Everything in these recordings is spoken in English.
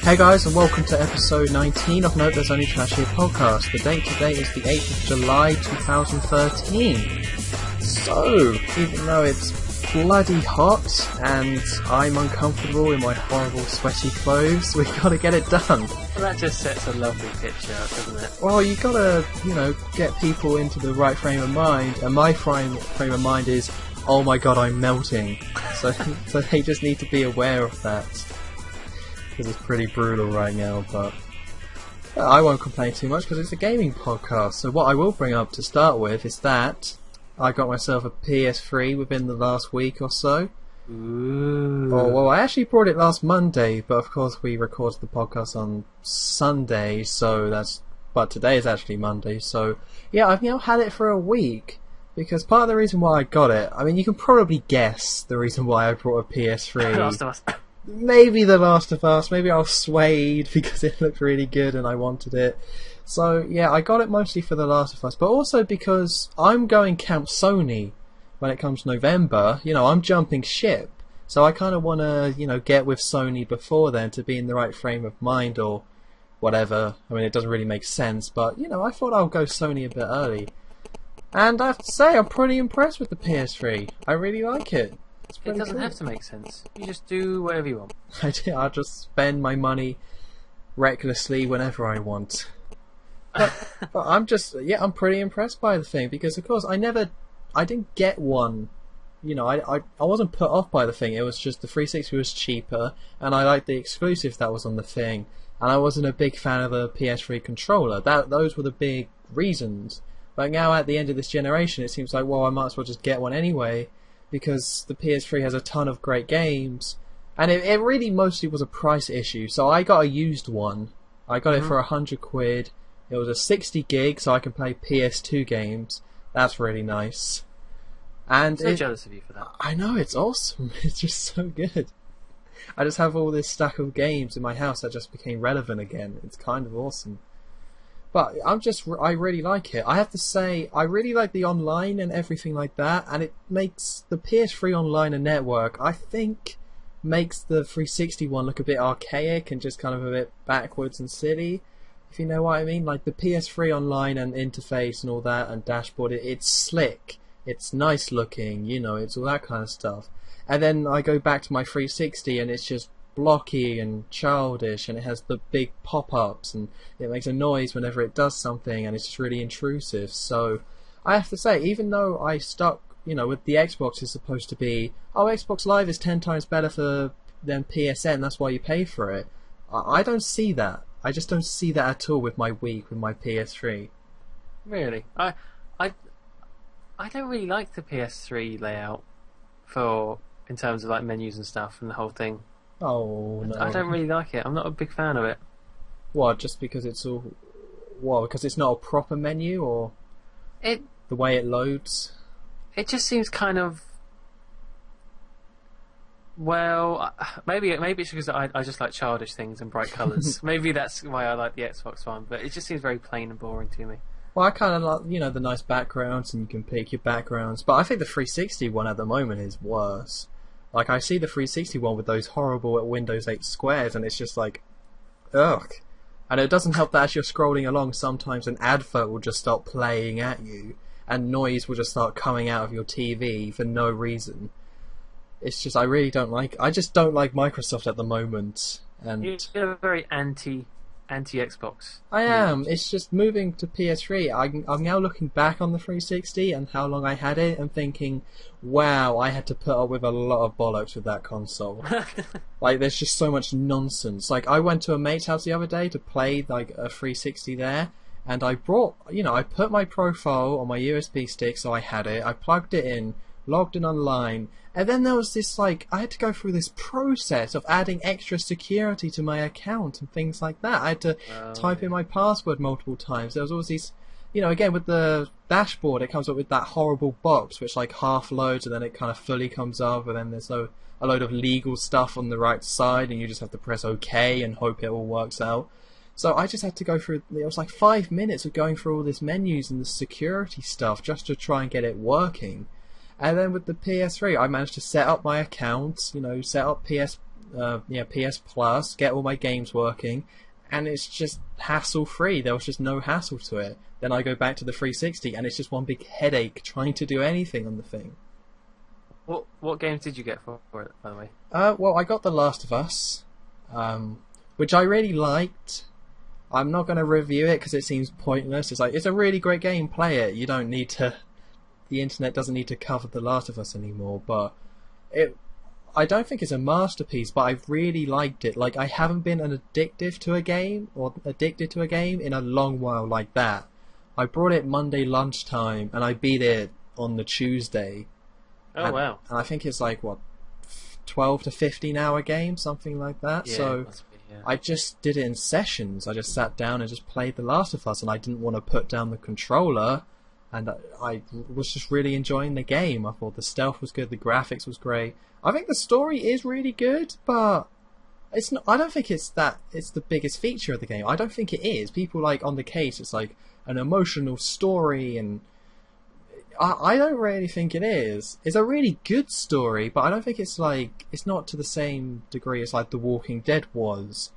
Hey guys, and welcome to episode 19 of Note There's Only Trash Here podcast. The date today is the 8th of July 2013. So, even though it's bloody hot and I'm uncomfortable in my horrible sweaty clothes, we gotta get it done. Well, that just sets a lovely picture up, doesn't it? Well, you gotta, get people into the right frame of mind, and my frame of mind is, oh my god, I'm melting. So they just need to be aware of that. Because it's pretty brutal right now, but I won't complain too much because it's a gaming podcast. So what I will bring up to start with is that I got myself a PS3 within the last week or so. Ooh. Oh, well, I actually bought it last Monday, but of course we recorded the podcast on Sunday, but today is actually Monday, so yeah, I've now had it for a week. Because part of the reason why I got it, I mean, you can probably guess the reason why I brought a PS3. Last of Us. Maybe The Last of Us, maybe I was swayed because it looked really good and I wanted it. So yeah, I got it mostly for The Last of Us, but also because I'm going Camp Sony when it comes November. I'm jumping ship. So I kind of want to, get with Sony before then to be in the right frame of mind or whatever. I mean, it doesn't really make sense, but, I thought I'll go Sony a bit early. And I have to say, I'm pretty impressed with the PS3. I really like it. It doesn't have to make sense. You just do whatever you want. I just spend my money recklessly whenever I want. But I'm pretty impressed by the thing because, of course, I didn't get one. I wasn't put off by the thing. It was just the 360 was cheaper, and I liked the exclusive that was on the thing. And I wasn't a big fan of the PS3 controller. Those were the big reasons. But now at the end of this generation, it seems like, well, I might as well just get one anyway. Because the PS3 has a ton of great games, and it really mostly was a price issue. So I got a used one. I got it for £100. It was a 60 gig, so I can play PS2 games. That's really nice. And I'm so jealous of you for that. I know, it's awesome. It's just so good. I just have all this stack of games in my house that just became relevant again. It's kind of awesome. But I really like it. I have to say, I really like the online and everything like that, and it makes the PS3 online and network, I think, makes the 360 one look a bit archaic and just kind of a bit backwards and silly, if you know what I mean. Like the PS3 online and interface and all that and dashboard, it's slick, it's nice looking, it's all that kind of stuff. And then I go back to my 360 and it's just blocky and childish, and it has the big pop-ups and it makes a noise whenever it does something, and it's just really intrusive. So I have to say, even though I stuck with the Xbox is supposed to be, Xbox Live is 10 times better than PSN, that's why you pay for it, I don't see that. I just don't see that at all with my PS3. Really? I don't really like the PS3 layout in terms of like menus and stuff and the whole thing. Oh, no. I don't really like it. I'm not a big fan of it. What, just because it's all... Well, because it's not a proper menu, or the way it loads? It just seems kind of... Well, maybe it's because I just like childish things and bright colours. Maybe that's why I like the Xbox one, but it just seems very plain and boring to me. Well, I kind of like, the nice backgrounds, and you can pick your backgrounds, but I think the 360 one at the moment is worse. Like, I see the 360 one with those horrible Windows 8 squares, and it's just like, ugh. And it doesn't help that as you're scrolling along, sometimes an advert will just start playing at you, and noise will just start coming out of your TV for no reason. It's just, I just don't like Microsoft at the moment. And you're very anti-Xbox. I am. It's just moving to PS3. I'm now looking back on the 360 and how long I had it and thinking, wow, I had to put up with a lot of bollocks with that console. Like, there's just so much nonsense. Like, I went to a mate's house the other day to play, like, a 360 there, and I brought, I put my profile on my USB stick, so I had it, I plugged it in, logged in online, and then there was this, I had to go through this process of adding extra security to my account and things like that. I had to type in my password multiple times. There was always these, again, with the dashboard, it comes up with that horrible box which half loads and then it kind of fully comes up, and then there's a load of legal stuff on the right side, and you just have to press OK and hope it all works out. So I just had to go through, it was 5 minutes of going through all this menus and the security stuff just to try and get it working. And then with the PS3, I managed to set up my account, set up PS Plus, get all my games working, and it's just hassle-free. There was just no hassle to it. Then I go back to the 360, and it's just one big headache trying to do anything on the thing. What games did you get for it, by the way? Well, I got The Last of Us, which I really liked. I'm not going to review it because it seems pointless. It's a really great game. Play it. You don't need to. The internet doesn't need to cover The Last of Us anymore. But I don't think it's a masterpiece. But I've really liked it. Like, I haven't been addicted to a game in a long while like that. I brought it Monday lunchtime and I beat it on the Tuesday. Oh, wow. And I think it's like, 12 to 15 hour game, something like that. Yeah, so it must be, yeah. I just did it in sessions. I just sat down and just played The Last of Us, and I didn't want to put down the controller, and I was just really enjoying the game. I thought the stealth was good, the graphics was great. I think the story is really good, but it's not. I don't think it's the biggest feature of the game. I don't think it is. People like on the case, it's like an emotional story, and I don't really think it is. It's a really good story, but I don't think it's not to the same degree as like The Walking Dead was.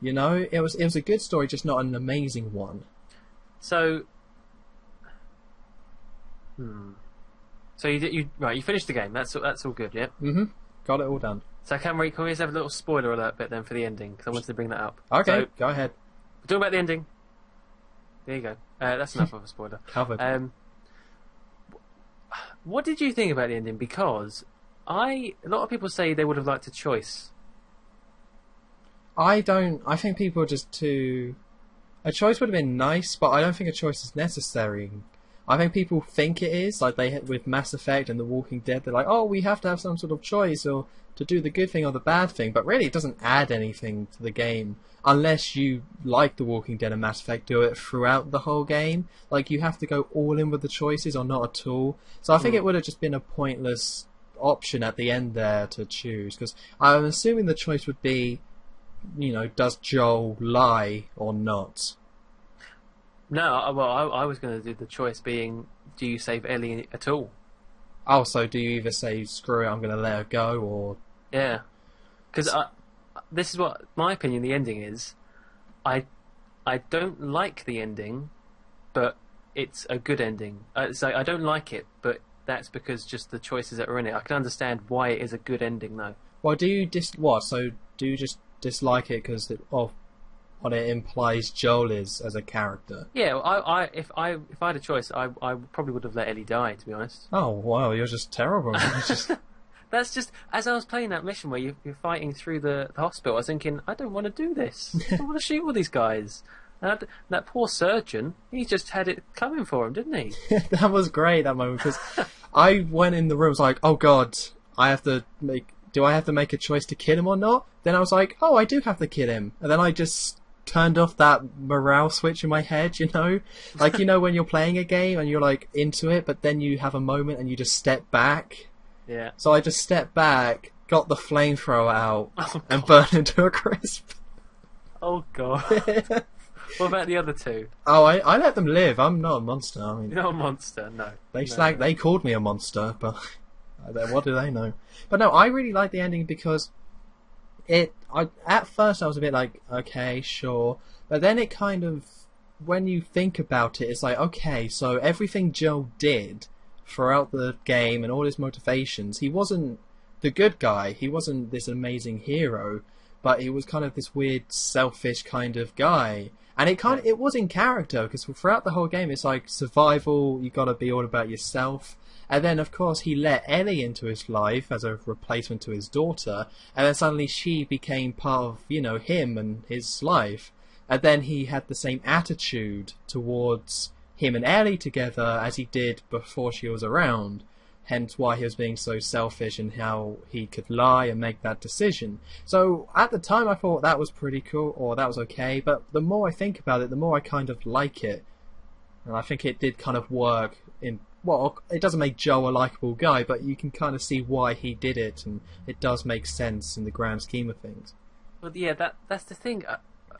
You know, it was a good story, just not an amazing one. So, so you finished the game. That's all good, yeah. Got it all done. So can we just have a little spoiler alert bit then for the ending? Because I wanted to bring that up. Okay, so, go ahead. We're talking about the ending. There you go. That's enough of a spoiler. Covered. What did you think about the ending? Because a lot of people say they would have liked a choice. I don't. I think people are just too. A choice would have been nice, but I don't think a choice is necessary. I think people think it is, like they with Mass Effect and The Walking Dead. They're like, oh, we have to have some sort of choice, or to do the good thing or the bad thing. But really, it doesn't add anything to the game unless you, like The Walking Dead and Mass Effect, do it throughout the whole game. Like, you have to go all in with the choices or not at all. So I think it would have just been a pointless option at the end there to choose, because I'm assuming the choice would be, you know, does Joel lie or not? No, well, I was going to do the choice being, do you save Ellie at all? Oh, so do you either say, screw it, I'm going to let her go, or... Yeah. Because this is what my opinion the ending is. I don't like the ending, but it's a good ending. So I don't like it, but that's because just the choices that are in it. I can understand why it is a good ending, though. Well, do you So do you just dislike it because of what it implies Joel is as a character? Yeah, well, if I had a choice, I probably would have let Ellie die, to be honest. Oh wow, you're just terrible. That's just, as I was playing that mission where you're fighting through the hospital, I was thinking, I don't want to do this. I don't want to shoot all these guys. And that poor surgeon, he just had it coming for him, didn't he? That was great, that moment, because I went in the room, I was like, oh god, do I have to make a choice to kill him or not? Then I was like, oh, I do have to kill him. And then I just turned off that morale switch in my head, you know? Like, you know when you're playing a game and you're like into it, but then you have a moment and you just step back? Yeah. So I just stepped back, got the flamethrower out, and burned into a crisp. Oh god. What about the other two? Oh, I let them live. I'm not a monster. I mean, you're not a monster, no. They called me a monster, but what do they know? But no, I really like the ending because at first I was a bit like, okay, sure. But then it kind of, when you think about it, it's like, okay, so everything Joel did throughout the game and all his motivations, he wasn't the good guy. He wasn't this amazing hero, but he was kind of this weird, selfish kind of guy. And it was in character, because throughout the whole game, it's like survival, you gotta be all about yourself. And then, of course, he let Ellie into his life as a replacement to his daughter, and then suddenly she became part of, you know, him and his life. And then he had the same attitude towards him and Ellie together as he did before she was around. Hence why he was being so selfish and how he could lie and make that decision. So at the time I thought that was pretty cool, or that was okay, but the more I think about it, the more I kind of like it. And I think it did kind of work in... Well, it doesn't make Joe a likeable guy, but you can kind of see why he did it, and it does make sense in the grand scheme of things. Well, yeah, that's the thing.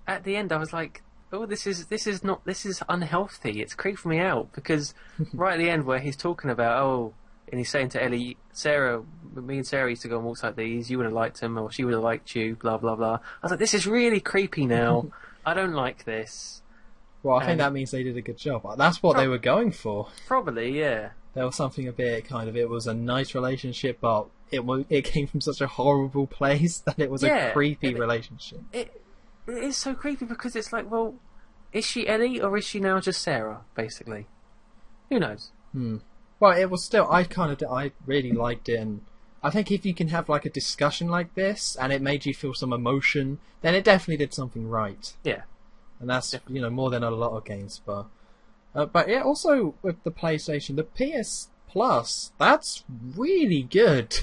At the end I was like, oh, this is unhealthy. It's creeped me out, because right at the end where he's talking about, and he's saying to Ellie, Sarah, me and Sarah used to go on walks like these. You would have liked them, or she would have liked you. Blah blah blah. I was like, this is really creepy now. I don't like this. Well, I think that means they did a good job. That's what they were going for. Probably, yeah. There was something a bit it was a nice relationship, but it came from such a horrible place that it was a creepy relationship. It is so creepy because it's like, well, is she Ellie or is she now just Sarah, basically? Who knows? Well, it was still, I really liked it, and I think if you can have like a discussion like this and it made you feel some emotion, then it definitely did something right. Yeah. And that's, more than a lot of games, but yeah, also with the PlayStation, the PS Plus, that's really good.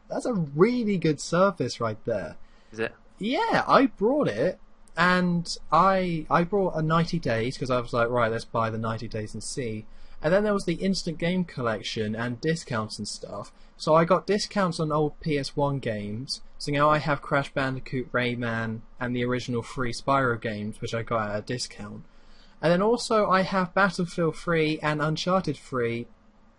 That's a really good service right there. Is it? Yeah, I brought it, and I brought a 90 days, because I was like, right, let's buy the 90 days and see. And then there was the instant game collection and discounts and stuff. So I got discounts on old PS1 games. So now I have Crash Bandicoot, Rayman, and the original free Spyro games, which I got at a discount. And then also I have Battlefield 3 and Uncharted 3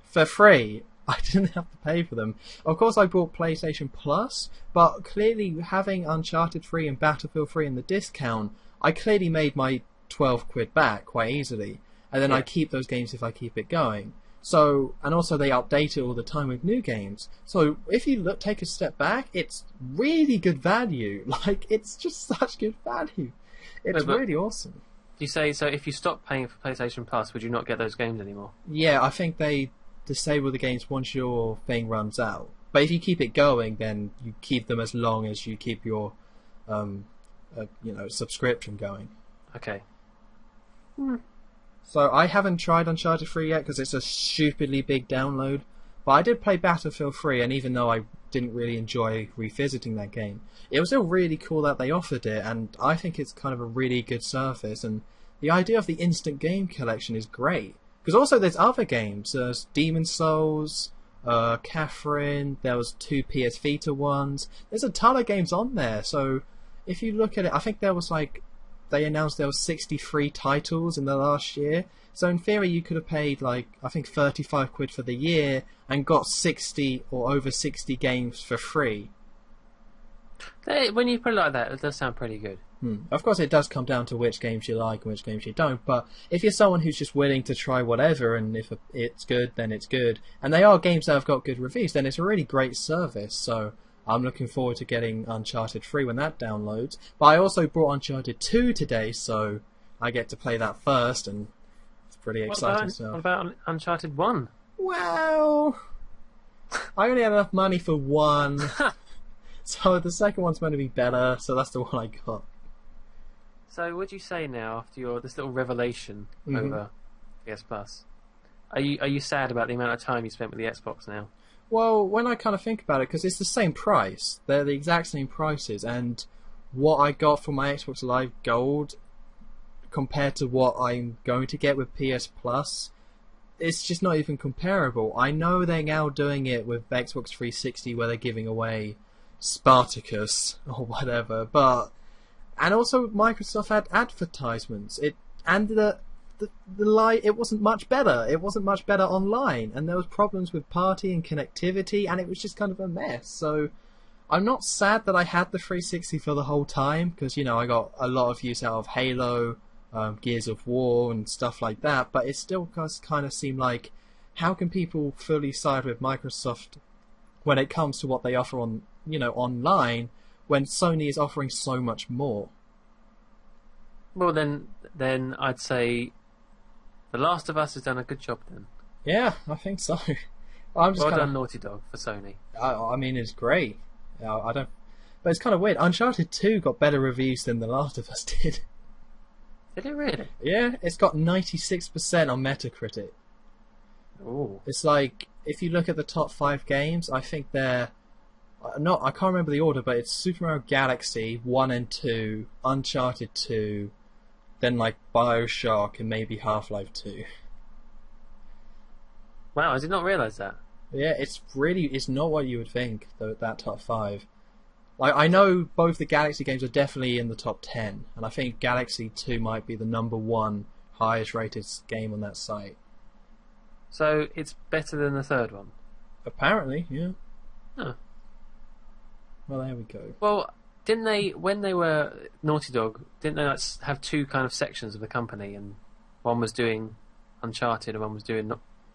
for free. I didn't have to pay for them. Of course I bought PlayStation Plus, but clearly having Uncharted 3 and Battlefield 3 in the discount, I clearly made my 12 quid back quite easily. And then I keep those games if I keep it going. So, and also they update it all the time with new games. So if you take a step back, it's really good value. Like, it's just such good value. It's really awesome. You say, so if you stop paying for PlayStation Plus, would you not get those games anymore? Yeah, I think they disable the games once your thing runs out. But if you keep it going, then you keep them as long as you keep your, subscription going. Okay. So I haven't tried Uncharted 3 yet because it's a stupidly big download. But I did play Battlefield 3, and even though I didn't really enjoy revisiting that game, it was still really cool that they offered it, and I think it's kind of a really good service. And the idea of the instant game collection is great. Because also there's other games. There's Demon's Souls, Catherine, there was 2 PS Vita ones. There's a ton of games on there. So if you look at it, I think there was they announced there was 63 titles in the last year. So in theory you could have paid I think 35 quid for the year and got 60 or over 60 games for free. When you put it like that, it does sound pretty good. Of course it does come down to which games you like and which games you don't, but if you're someone who's just willing to try whatever, and if it's good, then it's good, and they are games that have got good reviews, then it's a really great service. So I'm looking forward to getting Uncharted 3 when that downloads. But I also brought Uncharted 2 today, so I get to play that first, and it's pretty exciting stuff. What about Uncharted 1? Well, I only had enough money for one, so the second one's going to be better, so that's the one I got. So what do you say now after this little revelation over PS Plus? Are you sad about the amount of time you spent with the Xbox now? Well, when I kind of think about it, because it's the same price, they're the exact same prices, and what I got for my Xbox Live Gold compared to what I'm going to get with PS Plus, it's just not even comparable. I know they're now doing it with Xbox 360 where they're giving away Spartacus or whatever, and also Microsoft had advertisements. It wasn't much better. It wasn't much better online, and there was problems with party and connectivity, and it was just kind of a mess. So I'm not sad that I had the 360 for the whole time, because I got a lot of use out of Halo, Gears of War, and stuff like that. But it still does kind of seem like, how can people fully side with Microsoft when it comes to what they offer on online, when Sony is offering so much more? Well, then I'd say The Last of Us has done a good job then. Yeah, I think so. I'm just well done, Naughty Dog, for Sony. I mean, it's great. But it's kind of weird. Uncharted 2 got better reviews than The Last of Us did. Did it really? Yeah, it's got 96% on Metacritic. Ooh. It's like, if you look at the top 5 games, I think they're I can't remember the order, but it's Super Mario Galaxy 1 and 2, Uncharted 2, then BioShock, and maybe Half-Life 2. Wow, I did not realise that. Yeah, it's not what you would think, that top 5. I know both the Galaxy games are definitely in the top 10, and I think Galaxy 2 might be the number 1 highest rated game on that site. So it's better than the third one? Apparently, yeah. Huh. Well, there we go. Well, didn't they, when they were Naughty Dog, didn't they have two kind of sections of the company, and one was doing Uncharted and one was doing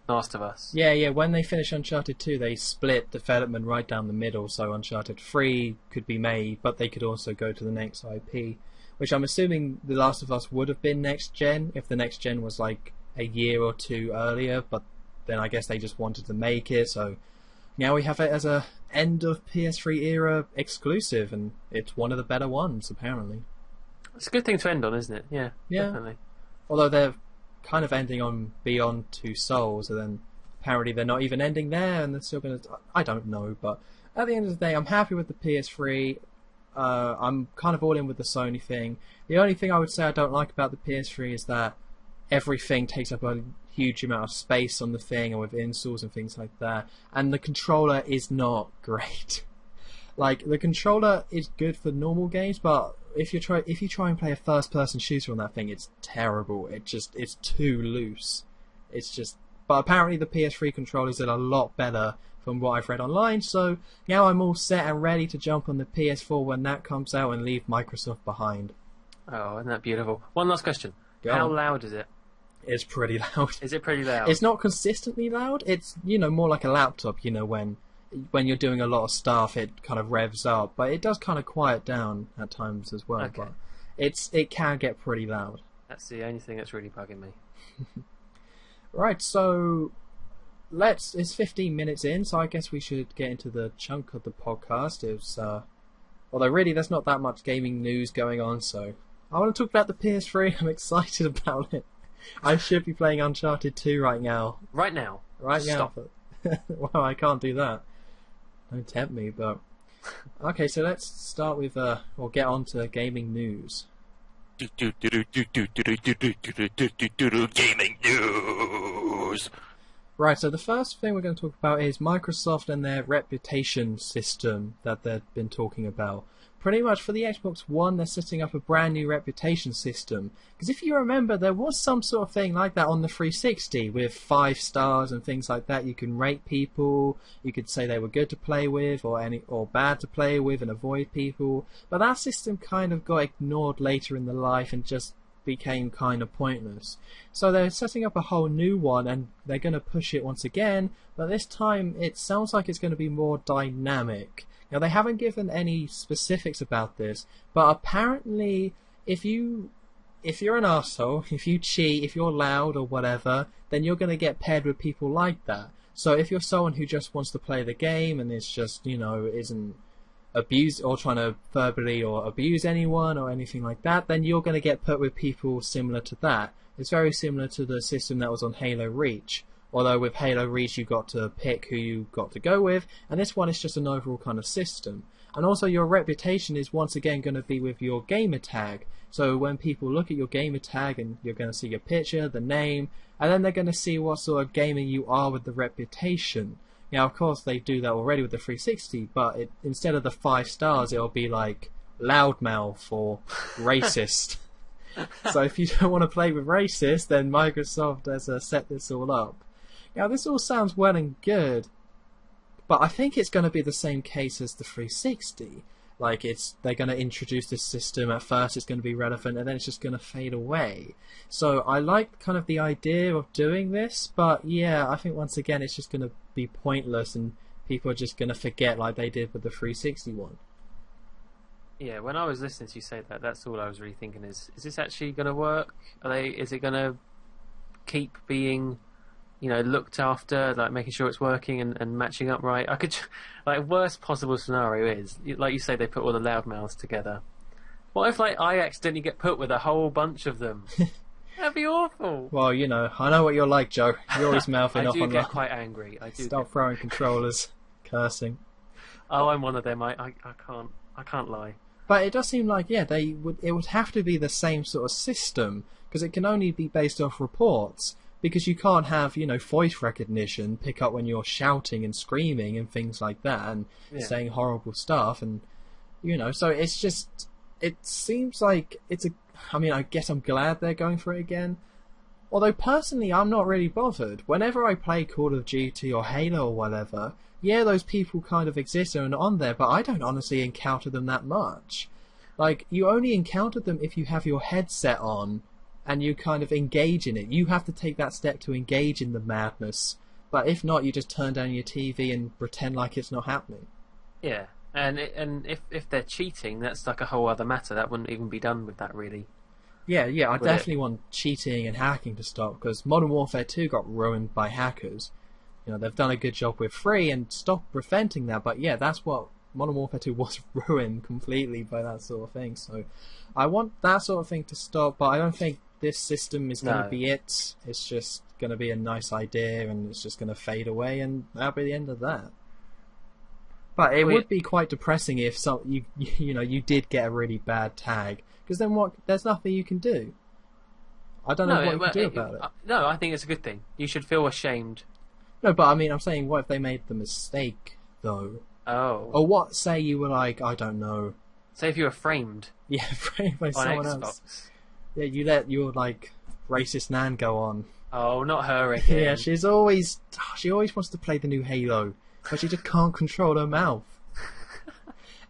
Last of Us? Yeah. When they finished Uncharted 2, they split development right down the middle, so Uncharted 3 could be made, but they could also go to the next IP, which I'm assuming The Last of Us would have been next gen, if the next gen was like a year or two earlier, but then I guess they just wanted to make it, so now we have it as a end of PS3 era exclusive, and it's one of the better ones, apparently. It's a good thing to end on, isn't it? Yeah. Definitely. Although they're kind of ending on Beyond Two Souls, and then apparently they're not even ending there, and they're still going to... I don't know, but at the end of the day, I'm happy with the PS3. I'm kind of all in with the Sony thing. The only thing I would say I don't like about the PS3 is that everything takes up a huge amount of space on the thing, and with installs and things like that, and the controller is not great. Like, the controller is good for normal games, but if you try and play a first-person shooter on that thing, it's terrible. It's too loose. But apparently the PS3 controllers are a lot better from what I've read online, so now I'm all set and ready to jump on the PS4 when that comes out and leave Microsoft behind. Oh, isn't that beautiful? One last question. Go How on. loud is it? It's pretty loud. Is it pretty loud? It's not consistently loud. It's, more like a laptop, when you're doing a lot of stuff, it kind of revs up, but it does kind of quiet down at times as well. Okay. But it can get pretty loud. That's the only thing that's really bugging me. Right, so it's 15 minutes in, so I guess we should get into the chunk of the podcast. Although really there's not that much gaming news going on, so I want to talk about the PS3. I'm excited about it. I should be playing Uncharted 2 right now. Right now? Stop. Well, I can't do that. Don't tempt me, but... Okay, so let's start with, or get on to gaming news. Gaming news. Right, so the first thing we're going to talk about is Microsoft and their reputation system that they've been talking about. Pretty much for the Xbox One, they're setting up a brand new reputation system. Because if you remember, there was some sort of thing like that on the 360 with 5 stars and things like that. You can rate people, you could say they were good to play with or bad to play with and avoid people. But that system kind of got ignored later in the life and just became kind of pointless. So they're setting up a whole new one, and they're going to push it once again, but this time it sounds like it's going to be more dynamic. Now, they haven't given any specifics about this, but apparently if you're an arsehole, if you cheat, if you're loud or whatever, then you're going to get paired with people like that. So if you're someone who just wants to play the game and is just, isn't abused or trying to verbally or abuse anyone or anything like that, then you're going to get put with people similar to that. It's very similar to the system that was on Halo Reach. Although with Halo Reach you got to pick who you got to go with, and this one is just an overall kind of system. And also your reputation is once again going to be with your gamer tag. So when people look at your gamer tag, and you're going to see your picture, the name, and then they're going to see what sort of gamer you are with the reputation. Now, of course, they do that already with the 360, but instead of the 5 stars, it'll be like loudmouth or racist. So if you don't want to play with racist, then Microsoft has set this all up. Now, this all sounds well and good, but I think it's going to be the same case as the 360. Like, they're going to introduce this system. At first it's going to be relevant, and then it's just going to fade away. So I like kind of the idea of doing this, but yeah, I think once again it's just going to be pointless, and people are just going to forget like they did with the 360 one. Yeah, when I was listening to you say that, that's all I was really thinking is this actually going to work? Is it going to keep being... looked after, like making sure it's working and matching up right? I could, worst possible scenario is, like you say, they put all the loudmouths together. What if, I accidentally get put with a whole bunch of them? That'd be awful. Well, I know what you're like, Joe. You're always mouthing off on that. I do get quite angry. Stop throwing controllers, cursing. Oh, I'm one of them. I can't lie. But it does seem like, it would have to be the same sort of system, because it can only be based off reports. Because you can't have, voice recognition pick up when you're shouting and screaming and things like that, and saying horrible stuff, and so it's just, it seems like I guess I'm glad they're going for it again. Although personally, I'm not really bothered. Whenever I play Call of Duty or Halo or whatever, yeah, those people kind of exist and are on there, but I don't honestly encounter them that much. Like, you only encounter them if you have your headset on and you kind of engage in it. You have to take that step to engage in the madness. But if not, you just turn down your TV and pretend like it's not happening. Yeah, and if they're cheating, that's like a whole other matter. That wouldn't even be done with that, really. Yeah, I definitely want cheating and hacking to stop, because Modern Warfare 2 got ruined by hackers. You know, they've done a good job with free and stopped preventing that, but yeah, that's what Modern Warfare 2 was ruined completely by that sort of thing. So I want that sort of thing to stop, but I don't think this system is going to be it. It's just going to be a nice idea, and it's just going to fade away, and that'll be the end of that. But it would be quite depressing if you did get a really bad tag, because then what? There's nothing you can do. I don't know what you can do about it. No, I think it's a good thing. You should feel ashamed. No, but I mean, I'm saying, what if they made the mistake, though? Oh. Or what, say you were like, I don't know. Say if you were framed. Yeah, framed by someone Xbox. else. Yeah, you let your, like, racist nan go on. Oh, not her again. Yeah, she always wants to play the new Halo, but she just can't control her mouth.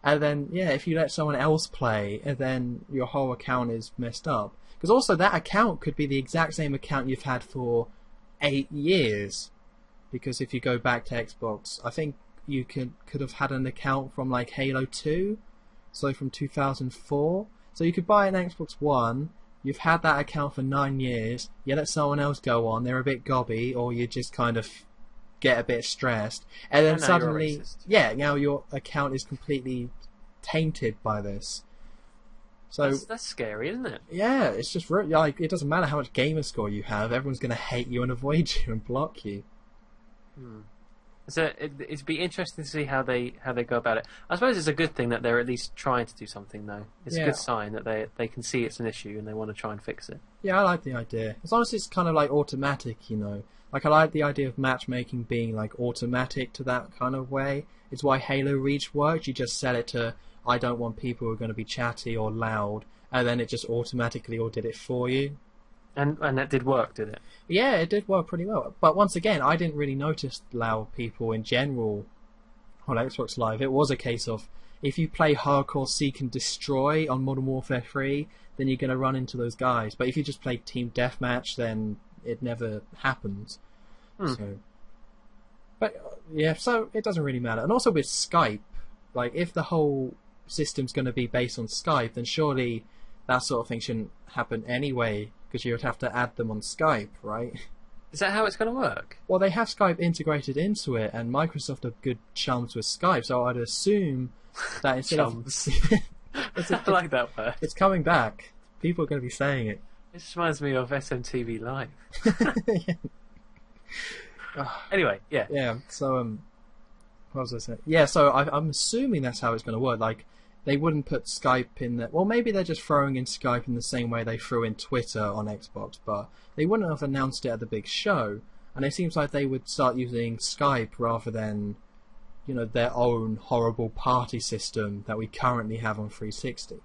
And then, yeah, if you let someone else play, and then your whole account is messed up. Because also, that account could be the exact same account you've had for 8 years. Because if you go back to Xbox, I think you could have had an account from like Halo 2, so from 2004. So you could buy an Xbox One, you've had that account for 9 years, you let someone else go on, they're a bit gobby, or you just kind of get a bit stressed, and then suddenly, now your account is completely tainted by this. So that's scary, isn't it? Yeah, it's just like, it doesn't matter how much gamer score you have, everyone's going to hate you and avoid you and block you. So it'd be interesting to see how they go about it. I suppose it's a good thing that they're at least trying to do something, though. It's a good sign that they can see it's an issue and they want to try and fix it. Yeah, I like the idea. As long as it's kind of like automatic, you know. Like, I like the idea of matchmaking being like automatic to that kind of way. It's why Halo Reach works. You just set it to, I don't want people who are going to be chatty or loud, and then it just automatically all did it for you. And that did work, did it? Yeah, it did work pretty well. But once again, I didn't really notice loud people in general on Xbox Live. It was a case of, if you play Hardcore Seek and Destroy on Modern Warfare 3, then you're going to run into those guys. But if you just play Team Deathmatch, then it never happens. So it doesn't really matter. And also with Skype, like, if the whole system's going to be based on Skype, then surely that sort of thing shouldn't happen anyway, because you would have to add them on Skype, right? Is that how it's going to work? Well, they have Skype integrated into it, and Microsoft are good chums with Skype, so I'd assume that instead chums. I like that word. It's coming back. People are going to be saying it. It just reminds me of SMTV Live. Yeah. Anyway, yeah. Yeah, so, what was I saying? Yeah, so I'm assuming that's how it's going to work. Like, they wouldn't put Skype in there. Well, maybe they're just throwing in Skype in the same way they threw in Twitter on Xbox, but they wouldn't have announced it at the big show. And it seems like they would start using Skype rather than, their own horrible party system that we currently have on 360.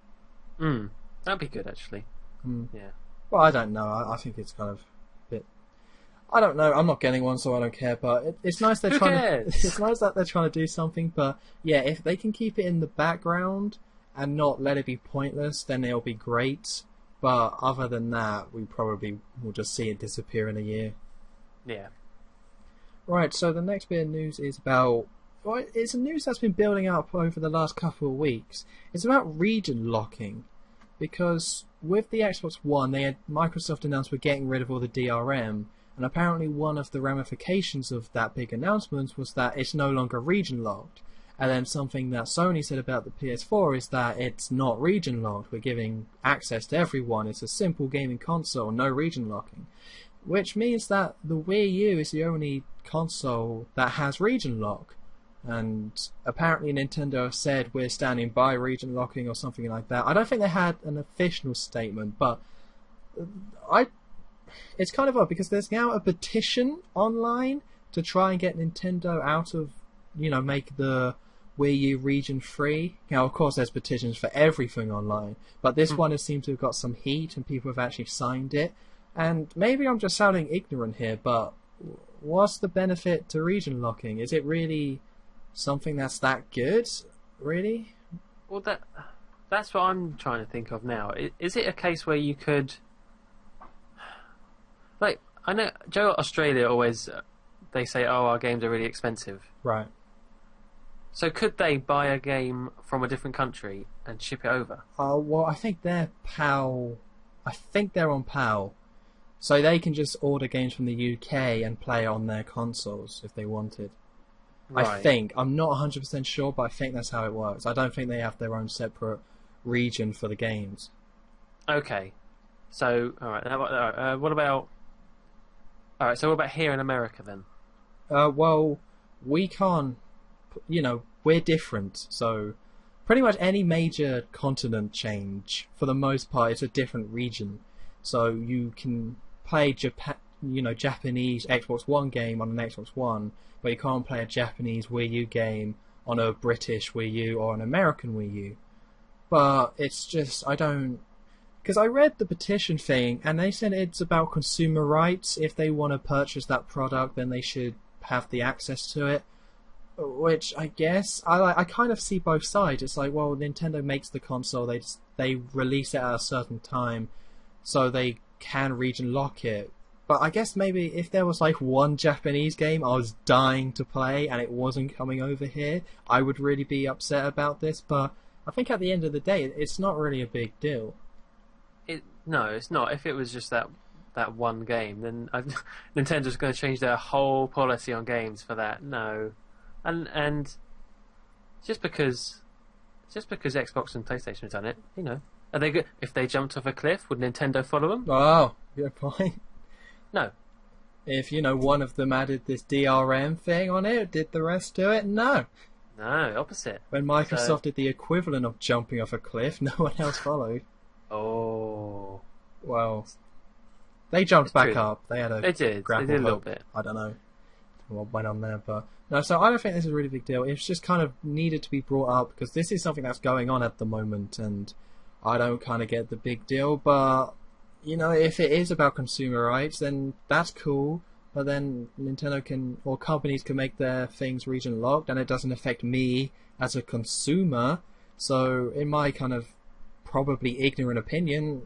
That'd be good, actually. Yeah. Well, I don't know. I think it's kind of a bit... I don't know. I'm not getting one, so I don't care. But it's nice they're trying to. It's nice that they're trying to do something. But yeah, if they can keep it in the background and not let it be pointless, then it'll be great. But other than that, we probably will just see it disappear in a year. Yeah. Right. So the next bit of news is about. Well, it's a news that's been building up over the last couple of weeks. It's about region locking, because with the Xbox One, Microsoft announced we're getting rid of all the DRM. And apparently one of the ramifications of that big announcement was that it's no longer region locked. And then something that Sony said about the PS4 is that it's not region locked. We're giving access to everyone. It's a simple gaming console, no region locking. Which means that the Wii U is the only console that has region lock. And apparently Nintendo said we're standing by region locking or something like that. I don't think they had an official statement, but it's kind of odd because there's now a petition online to try and get Nintendo out of, make the Wii U region free. Now, of course, there's petitions for everything online, but this one has seemed to have got some heat and people have actually signed it. And maybe I'm just sounding ignorant here, but what's the benefit to region locking? Is it really something that's that good? Really? Well, that's what I'm trying to think of now. Is it a case where you could, like, I know Joe, Australia always they say, "Oh, our games are really expensive." Right. So could they buy a game from a different country and ship it over? Well, I think they're PAL. I think they're on PAL. So they can just order games from the UK and play on their consoles if they wanted. Right. I think. I'm not 100% sure, but I think that's how it works. I don't think they have their own separate region for the games. Okay. So, alright. What about... Alright, so what about here in America then? Well, we can't... we're different. So pretty much any major continent change, for the most part, it's a different region. So you can play Japanese Xbox One game on an Xbox One, but you can't play a Japanese Wii U game on a British Wii U or an American Wii U. But it's just, I don't... Because I read the petition thing, and they said it's about consumer rights. If they want to purchase that product, then they should have the access to it. Which, I guess, I kind of see both sides. It's like, well, Nintendo makes the console, they release it at a certain time, so they can region lock it. But I guess maybe if there was like one Japanese game I was dying to play and it wasn't coming over here, I would really be upset about this. But I think at the end of the day, it's not really a big deal. No, it's not. If it was just that one game, then Nintendo's going to change their whole policy on games for that. No, and just because Xbox and PlayStation have done it, are they good? If they jumped off a cliff, would Nintendo follow them? Oh, good point. No. If, one of them added this DRM thing on it, did the rest do it? No. No, opposite. When Microsoft did the equivalent of jumping off a cliff, no one else followed. Oh. Well, they jumped back true. Up. They had a They did a little bit. I don't know what went on there, but no. So I don't think this is a really big deal. It's just kind of needed to be brought up because this is something that's going on at the moment, and I don't kind of get the big deal. But if it is about consumer rights, then that's cool. But then Nintendo or companies can make their things region locked, and it doesn't affect me as a consumer. So in my kind of probably ignorant opinion,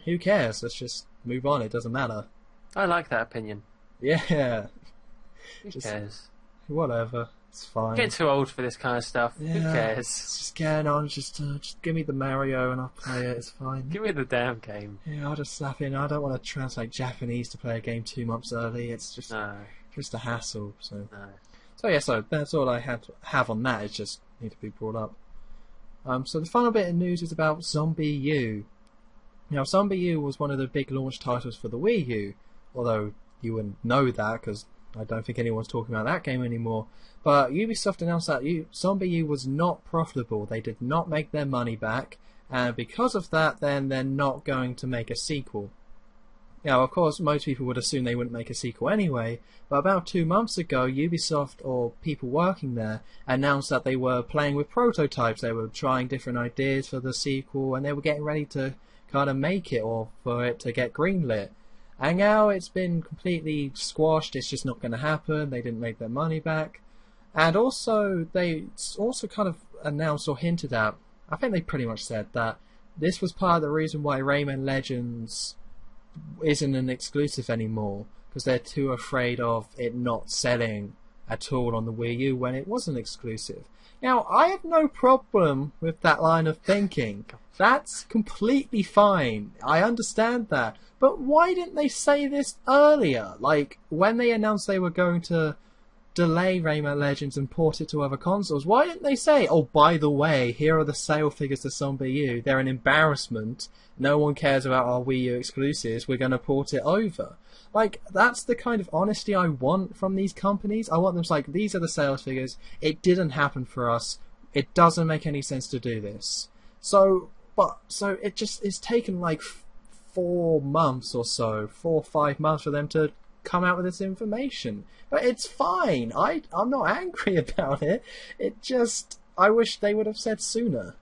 who cares? Let's just move on. It doesn't matter. I like that opinion. Yeah. Who cares? Whatever. It's fine. I'm getting too old for this kind of stuff. Yeah, Who cares? It's just getting on. Just give me the Mario and I'll play it. It's fine. Give me the damn game. Yeah, I'll just slap in. I don't want to translate Japanese to play a game 2 months early. It's just a hassle. So so that's all I have on that. It just need to be brought up. So the final bit of news is about Zombi U. Now, Zombi U was one of the big launch titles for the Wii U, although you wouldn't know that because I don't think anyone's talking about that game anymore. But Ubisoft announced that Zombi U was not profitable. They did not make their money back, and because of that, then they're not going to make a sequel. Now, of course, most people would assume they wouldn't make a sequel anyway, but about 2 months ago, Ubisoft, or people working there, announced that they were playing with prototypes. They were trying different ideas for the sequel, and they were getting ready to kind of make it, or for it to get greenlit. And now it's been completely squashed. It's just not going to happen. They didn't make their money back. And also, they also kind of announced or hinted at, I think they pretty much said that this was part of the reason why Rayman Legends isn't an exclusive anymore, because they're too afraid of it not selling at all on the Wii U when it was an exclusive. Now, I have no problem with that line of thinking. That's completely fine. I understand that. But why didn't they say this earlier? Like, when they announced they were going to delay Rayman Legends and port it to other consoles, why didn't they say, oh, by the way, here are the sale figures to Zombi U. They're an embarrassment. No one cares about our Wii U exclusives. We're going to port it over. Like, that's the kind of honesty I want from these companies. I want them to like, these are the sales figures. It didn't happen for us. It doesn't make any sense to do this. So it's taken like 4 months or so, 4 or 5 months for them to come out with this information. But it's fine. I'm not angry about it. It just, I wish they would have said sooner.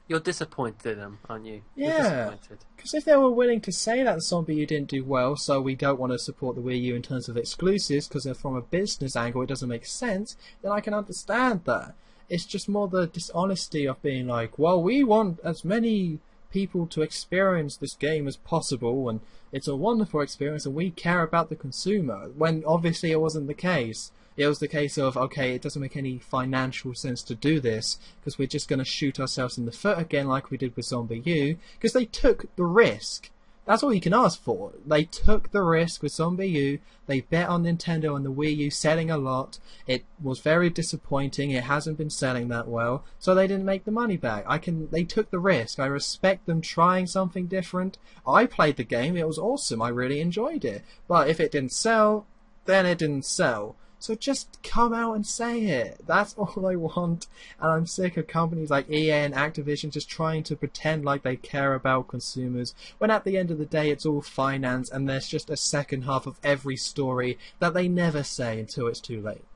You're disappointed in them, aren't you? You're Yeah, disappointed. because if they were willing to say that Zombie U didn't do well, so we don't want to support the Wii U in terms of exclusives, because from a business angle it doesn't make sense, then I can understand that. It's just more the dishonesty of being like, well, we want as many people to experience this game as possible, and it's a wonderful experience, and we care about the consumer, when obviously it wasn't the case. It was the case of, okay, it doesn't make any financial sense to do this, because we're just going to shoot ourselves in the foot again like we did with Zombie U, because they took the risk. That's all you can ask for. They took the risk with Zombie U, they bet on Nintendo and the Wii U selling a lot, it was very disappointing, it hasn't been selling that well, so they didn't make the money back. They took the risk, I respect them trying something different. I played the game, it was awesome, I really enjoyed it. But if it didn't sell, then it didn't sell. So just come out and say it. That's all I want. And I'm sick of companies like EA and Activision just trying to pretend like they care about consumers, when at the end of the day it's all finance and there's just a second half of every story that they never say until it's too late.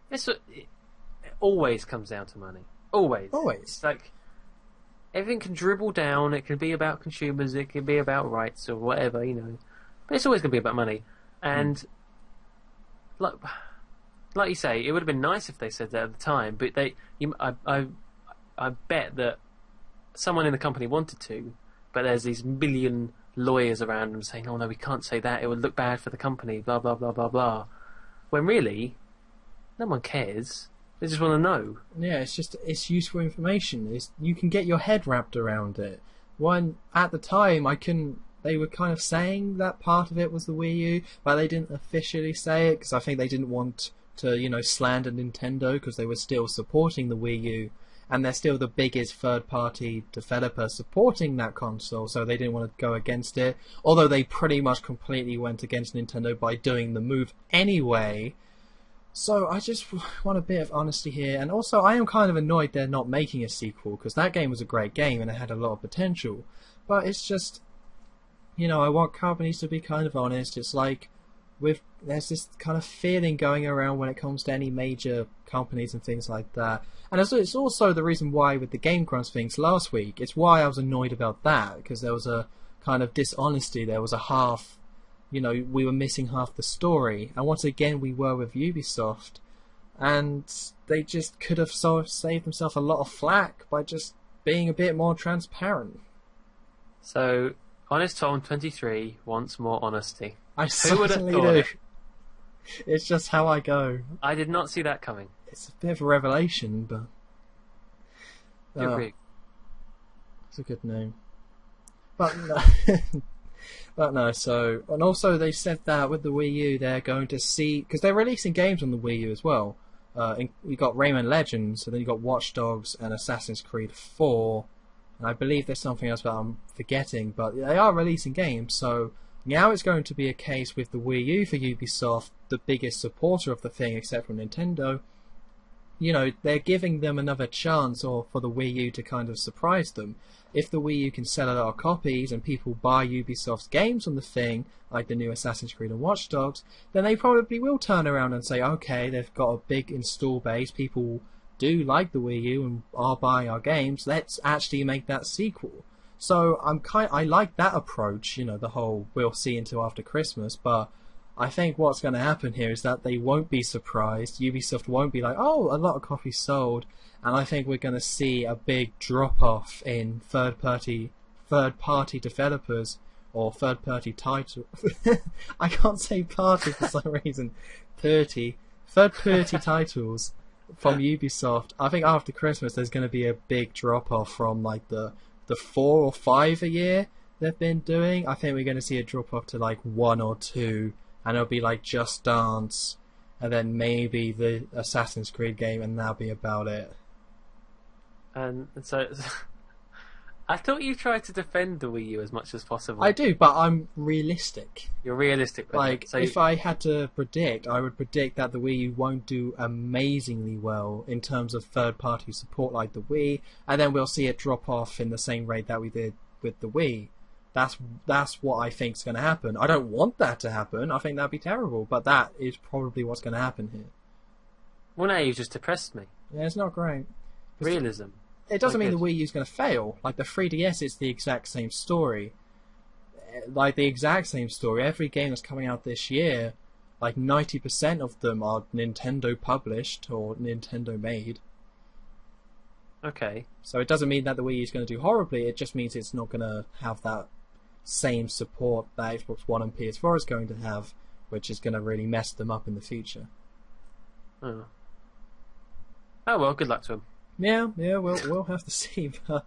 It always comes down to money. Always. Always. It's like, everything can dribble down, it can be about consumers, it can be about rights or whatever, you know. But it's always going to be about money. And... Like you say, it would have been nice if they said that at the time, but I bet that someone in the company wanted to, but there's these million lawyers around them saying, "Oh no, we can't say that. It would look bad for the company." Blah blah blah blah blah. When really, no one cares. They just want to know. Yeah, it's useful information. You can get your head wrapped around it. At the time, they were kind of saying that part of it was the Wii U, but they didn't officially say it, because I think they didn't want to, slander Nintendo, because they were still supporting the Wii U, and they're still the biggest third-party developer supporting that console, so they didn't want to go against it, although they pretty much completely went against Nintendo by doing the move anyway. So I just want a bit of honesty here, and also I am kind of annoyed they're not making a sequel, because that game was a great game and it had a lot of potential, but it's just... I want companies to be kind of honest. It's like there's this kind of feeling going around when it comes to any major companies and things like that. And it's also the reason why with the Game Grumps things last week, it's why I was annoyed about that, because there was a kind of dishonesty. There was a half, we were missing half the story. And once again, we were with Ubisoft. And they just could have saved themselves a lot of flack by just being a bit more transparent. So... Honest Tom 23 wants more honesty. I certainly do. It's just how I go. I did not see that coming. It's a bit of a revelation, but... It's a good name. But no. But no, so... And also they said that with the Wii U they're going to see... Because they're releasing games on the Wii U as well. You got Rayman Legends, and then you got Watch Dogs and Assassin's Creed 4... And I believe there's something else that I'm forgetting, but they are releasing games, so now it's going to be a case with the Wii U for Ubisoft, the biggest supporter of the thing except for Nintendo. They're giving them another chance or for the Wii U to kind of surprise them. If the Wii U can sell a lot of copies and people buy Ubisoft's games on the thing, like the new Assassin's Creed and Watch Dogs, then they probably will turn around and say, okay, they've got a big install base, people do like the Wii U and are buying our games, let's actually make that sequel. So I like that approach, the whole we'll see until after Christmas, but I think what's going to happen here is that they won't be surprised. Ubisoft won't be like, oh, a lot of copies sold, and I think we're going to see a big drop off in third party developers or third party title. I can't say party for some reason. Third party titles from Ubisoft. I think after Christmas there's going to be a big drop off from like the 4 or 5 a year they've been doing. I think we're going to see a drop off to like 1 or 2, and it'll be like Just Dance, and then maybe the Assassin's Creed game, and that'll be about it. And so I thought you tried to defend the Wii U as much as possible. I do, but I'm realistic. You're realistic. Like, so if I had to predict, I would predict that the Wii U won't do amazingly well in terms of third-party support like the Wii, and then we'll see it drop off in the same rate that we did with the Wii. That's what I think is going to happen. I don't want that to happen. I think that'd be terrible, but that is probably what's going to happen here. Well, now you just depressed me. Yeah, it's not great. Realism. it doesn't mean good. the Wii U's going to fail. Like the 3DS, it's the exact same story. Like the exact same story. Every game that's coming out this year, like 90% of them are Nintendo published or Nintendo made. Okay. So it doesn't mean that the Wii U is going to do horribly. It just means it's not going to have that same support that Xbox One and PS4 is going to have, which is going to really mess them up in the future. Oh well, good luck to him. Yeah, we'll have to see. But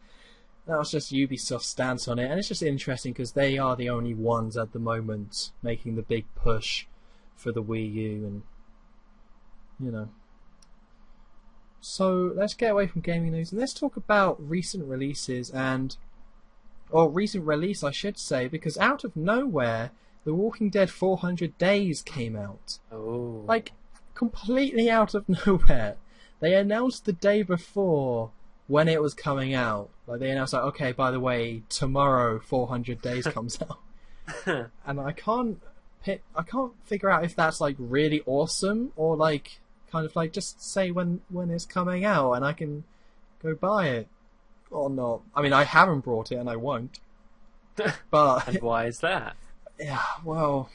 that was just Ubisoft's stance on it, and it's just interesting because they are the only ones at the moment making the big push for the Wii U, and you know. So let's get away from gaming news and let's talk about recent releases or recent release, I should say, because out of nowhere, The Walking Dead 400 Days came out. Oh. Like, completely out of nowhere. They announced the day before when it was coming out. Like, they announced, like, okay, by the way, tomorrow 400 Days comes out. And I can't figure out if that's, like, really awesome or, like, kind of like, just say when it's coming out and I can go buy it. Or not. I mean, I haven't brought it and I won't. But And why is that? yeah, well,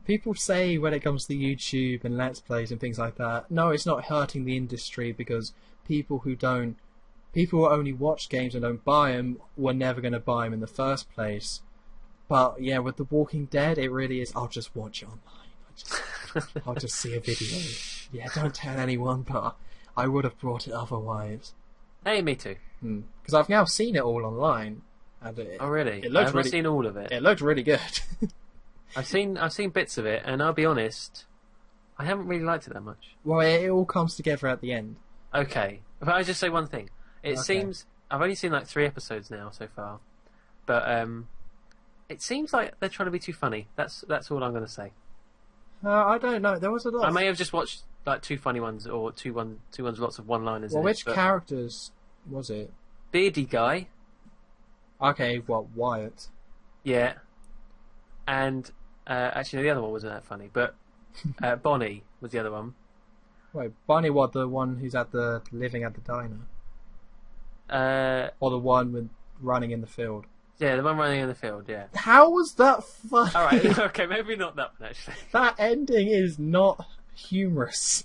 people say when it comes to YouTube and Let's Plays and things like that, no, it's not hurting the industry because people who only watch games and don't buy them were never going to buy them in the first place. But yeah, with The Walking Dead, it really is, I'll just watch it online. I'll just see a video. Yeah, don't tell anyone, but I would have brought it otherwise. Hey, me too. Because I've now seen it all online. And Oh, really? It looked I've really, seen all of it. It looked really good. I've seen bits of it, and I'll be honest, I haven't really liked it that much. Well, it all comes together at the end. Okay, but I'll just say one thing. It Okay. seems I've only seen like 3 episodes now so far, but it seems like they're trying to be too funny. That's all I'm going to say. I don't know. There was a lot. I may have just watched like 2 funny ones or two ones with lots of one-liners. Well, in which it, but characters was it? beardy guy, Okay, what, Wyatt? yeah, and actually no, the other one wasn't that funny, but Bonnie was the other one. Wait, Bonnie, what, the one who's living at the diner? Or the one with running in the field? Yeah, the one running in the field. Yeah. How was that funny? All right. Okay, maybe not that one actually. That ending is not humorous.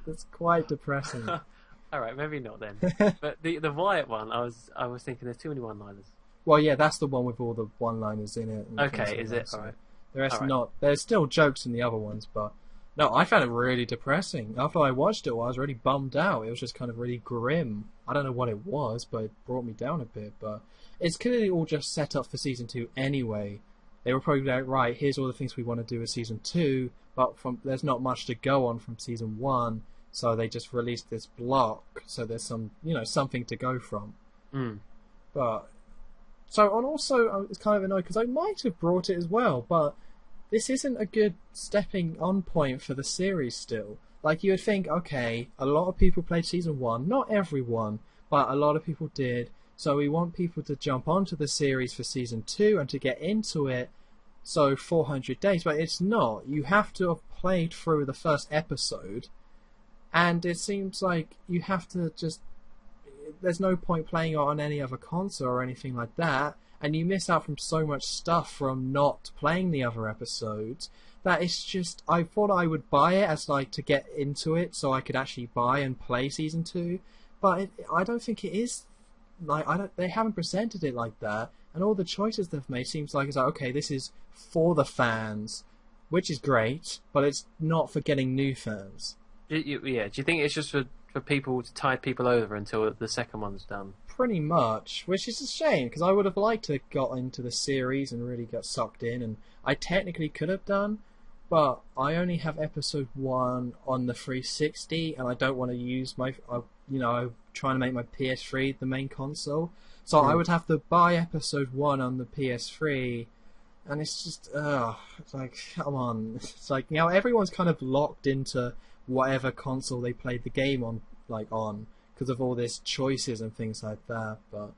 It's quite depressing. All right, maybe not then. But the Wyatt one, I was thinking there's too many one-liners. Well, yeah, that's the one with all the one-liners in it. And things Okay, like is that, it? so All right. The rest All right. not. There's still jokes in the other ones, but no, I found it really depressing. After I watched it, I was really bummed out. It was just kind of really grim. I don't know what it was, but it brought me down a bit. But it's clearly all just set up for season 2 anyway. They were probably like, right, here's all the things we want to do with season 2, but there's not much to go on from season 1, so they just released this block, so there's something to go from. But so, and also, I was kind of annoyed because I might have brought it as well, but this isn't a good stepping on point for the series still. Like, you would think, okay, a lot of people played season 1, not everyone, but a lot of people did, so we want people to jump onto the series for season 2 and to get into it, so 400 days, but it's not. You have to have played through the first episode, and it seems like you have to just... There's no point playing it on any other console or anything like that, and you miss out from so much stuff from not playing the other episodes, that it's just... I thought I would buy it as, like, to get into it so I could actually buy and play Season 2, but I don't think it is... Like, they haven't presented it like that, and all the choices they've made seems like it's like, okay, this is for the fans, which is great, but it's not for getting new fans. Do you think it's just for people to tide people over until the second one's done? Pretty much, which is a shame, because I would have liked to have got into the series and really got sucked in, and I technically could have done, but I only have episode 1 on the 360, and I don't want to use my... I'm trying to make my PS3 the main console, so I would have to buy episode 1 on the PS3, and it's just, it's like, come on. It's like, everyone's kind of locked into whatever console they played the game on, because of all these choices and things like that, but...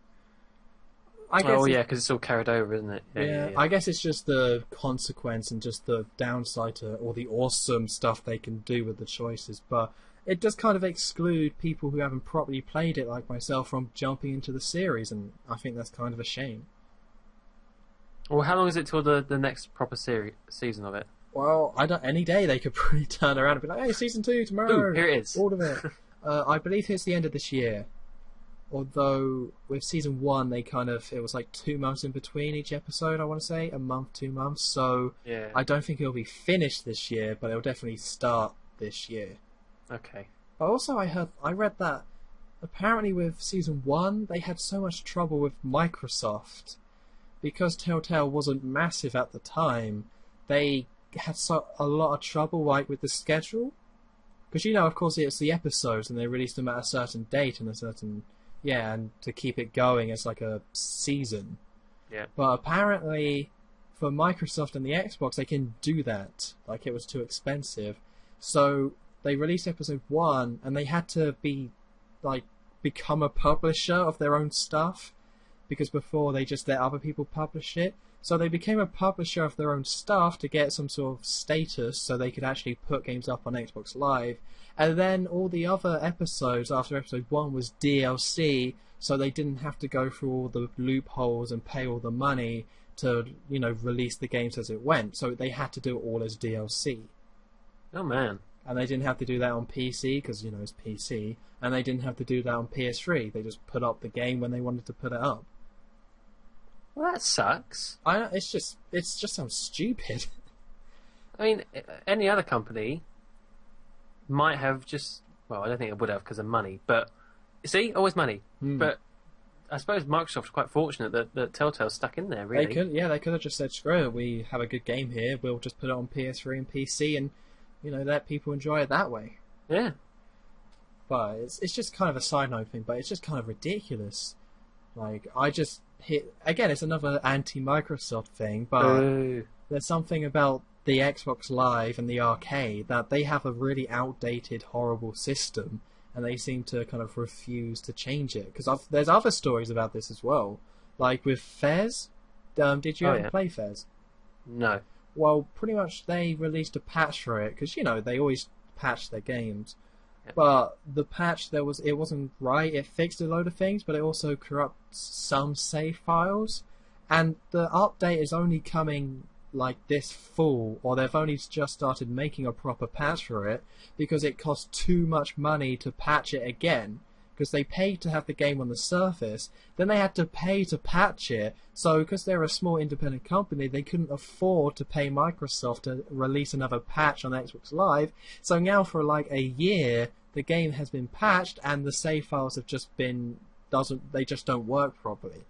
I guess because it's all carried over, isn't it? Yeah, I guess it's just the consequence and just the downside to all the awesome stuff they can do with the choices, but it does kind of exclude people who haven't properly played it, like myself, from jumping into the series, and I think that's kind of a shame. Well, how long is it till the next proper season of it? Well, any day they could probably turn around and be like, hey, season 2 tomorrow. Ooh, here it is. All of it. I believe it's the end of this year. Although with season 1, it was like 2 months in between each episode, I want to say. A month, 2 months. So Yeah. I don't think it'll be finished this year, but it'll definitely start this year. Okay. But also I read that apparently with season 1, they had so much trouble with Microsoft. Because Telltale wasn't massive at the time, they had a lot of trouble like with the schedule. Because, of course, it's the episodes, and they released them at a certain date and a certain... Yeah, and to keep it going as like a season. Yeah. But apparently, for Microsoft and the Xbox, they can do that. Like, it was too expensive. So, they released episode 1, and they had to become a publisher of their own stuff. Because before, they just let other people publish it. So they became a publisher of their own stuff to get some sort of status so they could actually put games up on Xbox Live. And then all the other episodes after episode 1 was DLC, so they didn't have to go through all the loopholes and pay all the money to, release the games as it went. So they had to do it all as DLC. Oh, man. And they didn't have to do that on PC, because, it's PC. And they didn't have to do that on PS3. They just put up the game when they wanted to put it up. Well, that sucks. It just sounds stupid. I mean, any other company might have just... Well, I don't think it would have because of money. But, see, always money. But I suppose Microsoft's quite fortunate that Telltale's stuck in there, really. They could have just said, screw it, we have a good game here, we'll just put it on PS3 and PC and, let people enjoy it that way. Yeah. But it's just kind of a side note thing, but it's just kind of ridiculous. Like, again, it's another anti-Microsoft thing, but there's something about the Xbox Live and the arcade that they have a really outdated, horrible system, and they seem to kind of refuse to change it. Because there's other stories about this as well. Like with Fez. Did you ever play Fez? No. Well, pretty much they released a patch for it, because, they always patch their games. But the patch, it wasn't right. It fixed a load of things, but it also corrupts some save files. And the update is only coming like this fall, or they've only just started making a proper patch for it, because it costs too much money to patch it again. Because they paid to have the game on the Surface, then they had to pay to patch it. So, because they're a small independent company, they couldn't afford to pay Microsoft to release another patch on Xbox Live. So now for like a year, the game has been patched, and the save files have just they just don't work properly.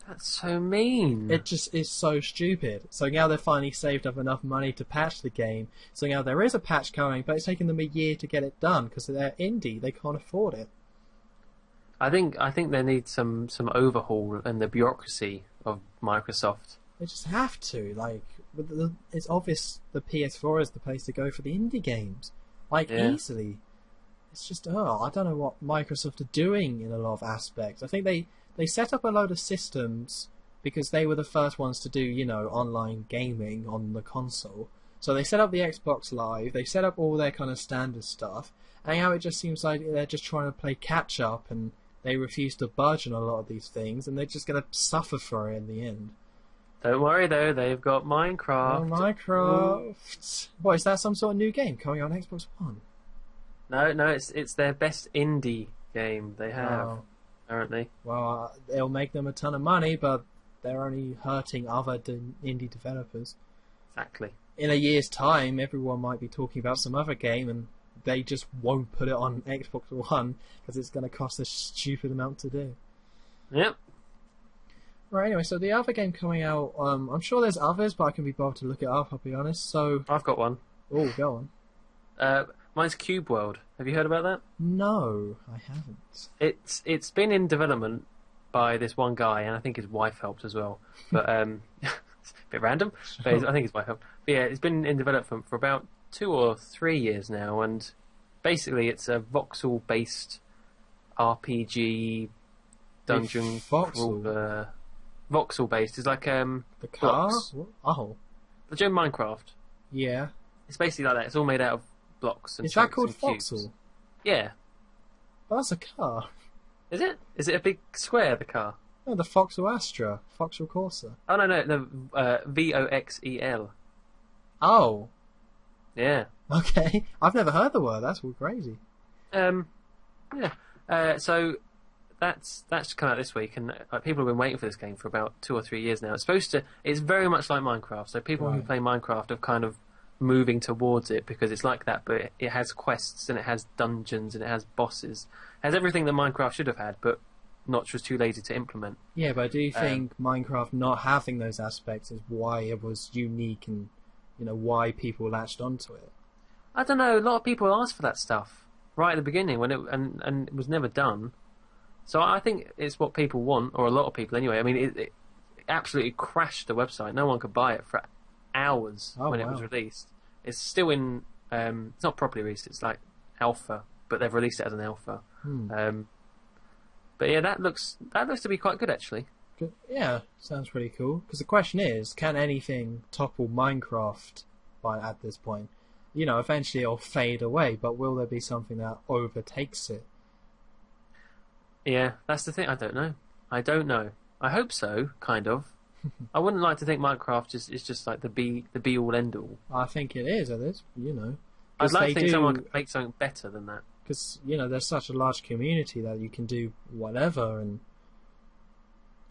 That's so mean. It just is so stupid. So now they've finally saved up enough money to patch the game. So now there is a patch coming, but it's taken them a year to get it done, because they're indie, they can't afford it. I think they need some overhaul in the bureaucracy of Microsoft. They just have to. Like, it's obvious the PS4 is the place to go for the indie games. Like, easily. It's just, I don't know what Microsoft are doing in a lot of aspects. I think they set up a load of systems because they were the first ones to do, online gaming on the console. So they set up the Xbox Live, they set up all their kind of standard stuff, and now it just seems like they're just trying to play catch up, and they refuse to budge on a lot of these things, and they're just going to suffer for it in the end. Don't worry though, they've got Minecraft. Oh, Minecraft! What, is that some sort of new game coming on Xbox One? No, it's their best indie game they have, apparently. Well, it'll make them a ton of money, but they're only hurting other indie developers. Exactly. In a year's time, everyone might be talking about some other game, and they just won't put it on Xbox One because it's going to cost a stupid amount to do. Yep. Right, anyway, so the other game coming out, I'm sure there's others, but I can be bothered to look it up, I'll be honest. So I've got one. Oh, go on. Mine's Cube World. Have you heard about that? No, I haven't. It's been in development by this one guy, and I think his wife helped as well. But it's a bit random. But I think his wife helped. But yeah, it's been in development for about 2 or 3 years now, and basically it's a voxel-based RPG dungeon voxel? Voxel-based. It's like the car? blocks. Oh. The Joe Minecraft. Yeah. It's basically like that. It's all made out of blocks and Is that chunks called and cubes. voxel? Yeah. Well, that's a car. Is it? Is it a big square, the car? No, the Vauxhall Astra. Vauxhall Corsa. Oh, no, Voxel. Oh. Yeah. Okay. I've never heard the word. That's all crazy. Yeah. So that's come out this week, and people have been waiting for this game for about 2 or 3 years now. It's very much like Minecraft. So people who Right. play Minecraft have kind of moving towards it because it's like that, but it has quests and it has dungeons and it has bosses. It has everything that Minecraft should have had, but Notch was too lazy to implement. Yeah, but I do think Minecraft not having those aspects is why it was unique and, why people latched onto it. I don't know. A lot of people asked for that stuff right at the beginning when and it was never done. So I think it's what people want, or a lot of people anyway. I mean, it absolutely crashed the website. No one could buy it for hours when it was released. It's still in. It's not properly released. It's like alpha, but they've released it as an alpha. But yeah, that looks to be quite good actually. Good. Yeah, sounds pretty cool. Because the question is, can anything topple Minecraft at this point? Eventually it'll fade away, but will there be something that overtakes it? Yeah, that's the thing. I don't know. I hope so, kind of. I wouldn't like to think Minecraft is just like the be all end all. I think it is. It is. I'd like to think someone could make something better than that. Because there's such a large community that you can do whatever, and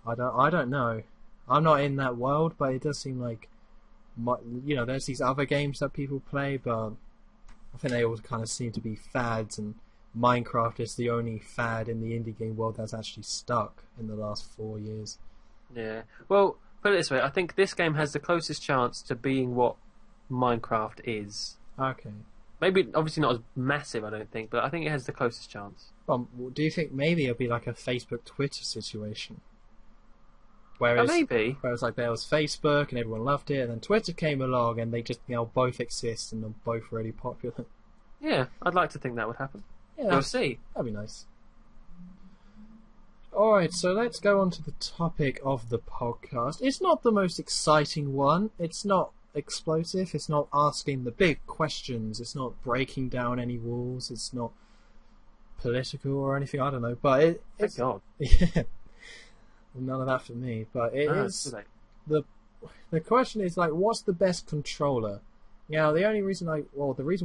I don't know. I'm not in that world, but it does seem like there's these other games that people play, but I think they all kind of seem to be fads, and Minecraft is the only fad in the indie game world that's actually stuck in the last 4 years. Yeah. Well, put it this way, I think this game has the closest chance to being what Minecraft is. Okay. Maybe, obviously not as massive, I don't think, but I think it has the closest chance. Do you think maybe it'll be like a Facebook Twitter situation? Whereas, maybe. Whereas like there was Facebook and everyone loved it, and then Twitter came along and they just both exist and are both really popular. Yeah, I'd like to think that would happen. Yeah, we'll see. That'd be nice. Alright, so let's go on to the topic of the podcast. It's not the most exciting one. It's not explosive. It's not asking the big questions. It's not breaking down any walls. It's not political or anything. I don't know. But it's... Thank God. Yeah. None of that for me. But it is... The question is, what's the best controller? Now, the reason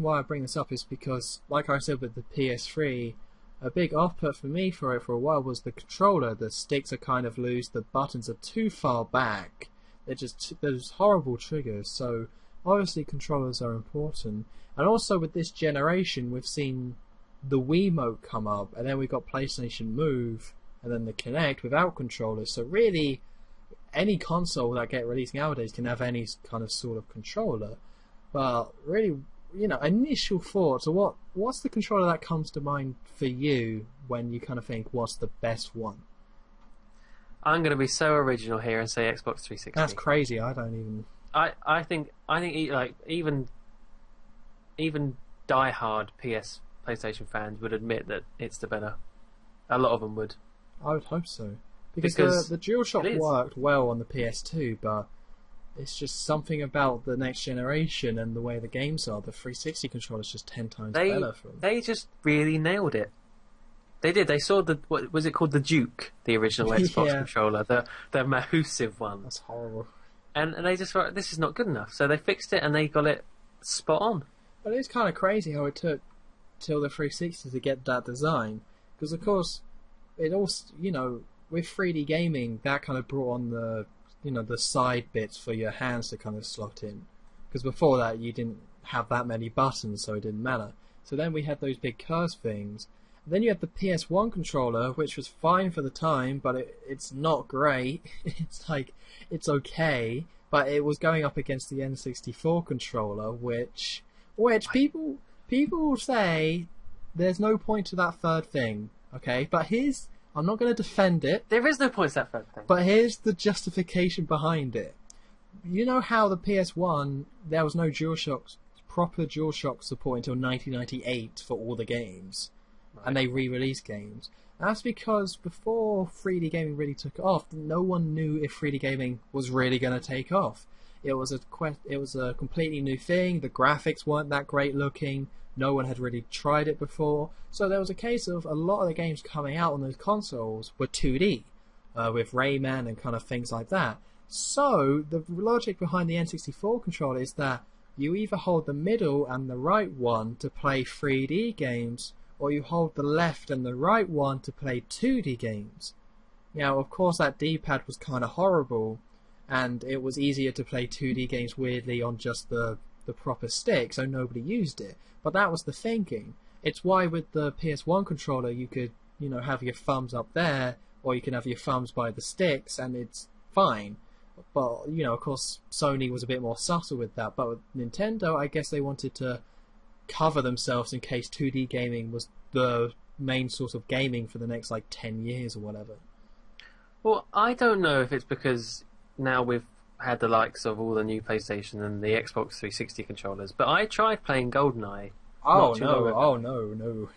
why I bring this up is because, like I said with the PS3, a big off-put for me for it for a while was the controller. The sticks are kind of loose, the buttons are too far back. There's horrible triggers, so obviously controllers are important. And also with this generation, we've seen the Wiimote come up, and then we've got PlayStation Move, and then the Kinect without controllers. So really, any console that get released nowadays can have any kind of sort of controller. But really, initial thoughts, or what's the controller that comes to mind for you when you kind of think, what's the best one? I'm going to be so original here and say Xbox 360. That's crazy. I don't even. I think even die-hard PlayStation fans would admit that it's the better. A lot of them would. I would hope so, because the DualShock worked well on the PS2, but it's just something about the next generation and the way the games are. The 360 controller is just 10 times better for them. They just really nailed it. They did. They saw what was it called? The Duke, the original Xbox controller, the massive one. That's horrible. And they just thought, this is not good enough. So they fixed it and they got it spot on. But it's kind of crazy how it took till the 360 to get that design. Because, of course, it also, with 3D gaming, that kind of brought on the side bits for your hands to kind of slot in. Because before that, you didn't have that many buttons, so it didn't matter. So then we had those big curved things. Then you had the PS1 controller, which was fine for the time, but it's not great. It's okay, but it was going up against the N64 controller, which people say there's no point to that third thing, okay? But I'm not going to defend it. There is no point to that third thing. But here's the justification behind it. You know how the PS1, there was no proper DualShock support until 1998 for all the games. Right. And they re-released games. That's because before 3D gaming really took off, no one knew if 3D gaming was really going to take off. It was a completely new thing. The graphics weren't that great looking. No one had really tried it before. So there was a case of a lot of the games coming out on those consoles were 2D, with Rayman and kind of things like that. So the logic behind the N64 controller is that you either hold the middle and the right one to play 3D games, or you hold the left and the right one to play 2D games. Now, of course, that D-pad was kind of horrible, and it was easier to play 2D games weirdly on just the proper stick, so nobody used it. But that was the thinking. It's why with the PS1 controller you could, have your thumbs up there, or you can have your thumbs by the sticks, and it's fine. But, of course, Sony was a bit more subtle with that. But with Nintendo, I guess they wanted to cover themselves in case 2D gaming was the main source of gaming for the next, 10 years or whatever. Well, I don't know if it's because now we've had the likes of all the new PlayStation and the Xbox 360 controllers, but I tried playing GoldenEye. Oh no.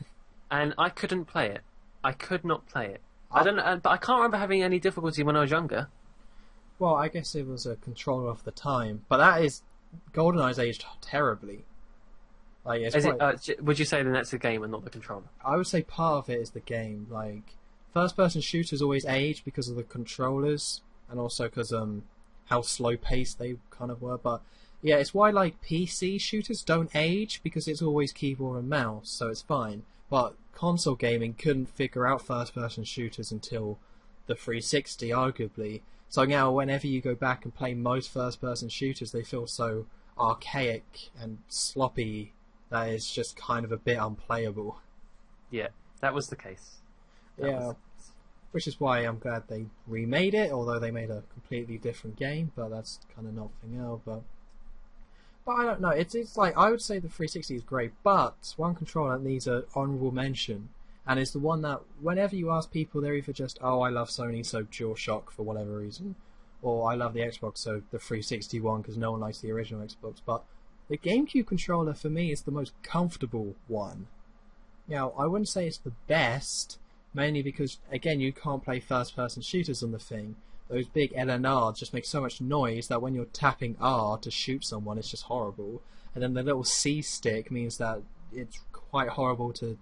And I couldn't play it. I could not play it. I don't know, but I can't remember having any difficulty when I was younger. Well, I guess it was a controller of the time, but GoldenEye's aged terribly. Would you say then that's the game and not the controller? I would say part of it is the game. First-person shooters always age because of the controllers, and also because how slow-paced they kind of were. But yeah, it's why PC shooters don't age, because it's always keyboard and mouse, so it's fine. But console gaming couldn't figure out first-person shooters until the 360, arguably. So now, whenever you go back and play most first-person shooters, they feel so archaic and sloppy that it's just kind of a bit unplayable. Yeah, that was the case. Which is why I'm glad they remade it, although they made a completely different game, but that's kind of nothing else. But I don't know. It's I would say the 360 is great, but one controller needs an honourable mention, and it's the one that whenever you ask people, they're either just, oh, I love Sony, so DualShock for whatever reason, or I love the Xbox, so the 360 one because no one likes the original Xbox. But the GameCube controller for me is the most comfortable one. Now, I wouldn't say it's the best, mainly because, again, you can't play first-person shooters on the thing. Those big LNRs just make so much noise that when you're tapping R to shoot someone, it's just horrible. And then the little C stick means that it's quite horrible to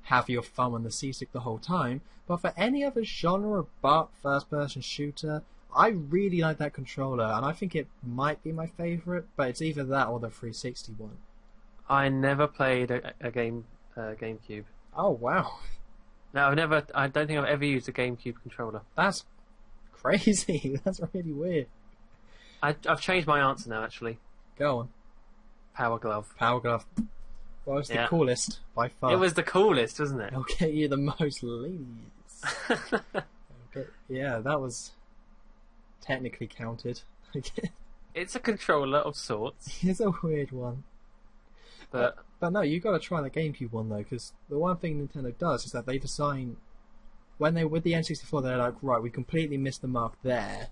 have your thumb on the C stick the whole time. But for any other genre but first-person shooter, I really like that controller, and I think it might be my favourite, but it's either that or the 360 one. I never played a GameCube. Oh, wow. No, I don't think I've ever used a GameCube controller. That's crazy. That's really weird. I've changed my answer now, actually. Go on. Power Glove. Power Glove. Well, it's the coolest, by far. It was the coolest, wasn't it? It'll get you the most ladies. Okay. Yeah, that was technically counted. It's a controller of sorts. It's a weird one. But no, you got to try the GameCube one though, because the one thing Nintendo does is that they design, when they with the N64, they're like, right, we completely missed the mark there,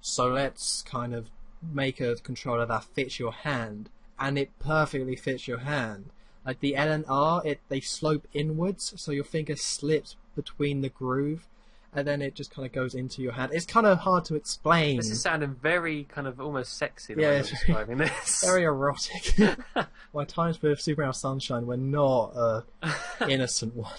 so let's kind of make a controller that fits your hand, and it perfectly fits your hand. Like the L and R, they slope inwards, so your finger slips between the groove, and then it just kind of goes into your hand. It's kind of hard to explain. This is sounding very kind of almost sexy, the way you're describing this. Very erotic. My times with Superman Sunshine were not an innocent one.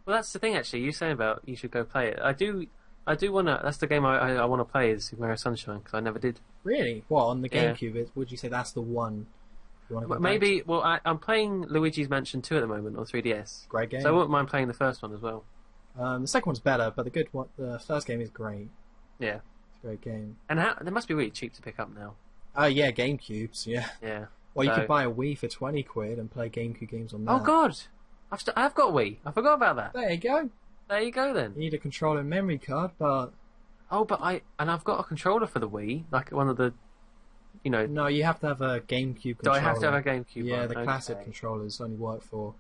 Well, that's the thing, actually. You saying about you should go play it. I do want to... That's the game I want to play, is Super Mario Sunshine, because I never did. Really? What, on the GameCube? Would you say that's the one you want to go maybe, back to? well, I'm playing Luigi's Mansion 2 at the moment on 3DS. Great game. So I wouldn't mind playing the first one as well. The second one's better, but the first game is great. Yeah. It's a great game. And they must be really cheap to pick up now. Oh, yeah, GameCubes, yeah. Yeah. Well, you could buy a Wii for 20 quid and play GameCube games on that. Oh, God! I've got Wii. I forgot about that. There you go. There you go, then. You need a controller and memory card, but... Oh, but I've got a controller for the Wii, like one of the, No, you have to have a GameCube controller. Do I have to have a GameCube Yeah, one? the classic controllers only work for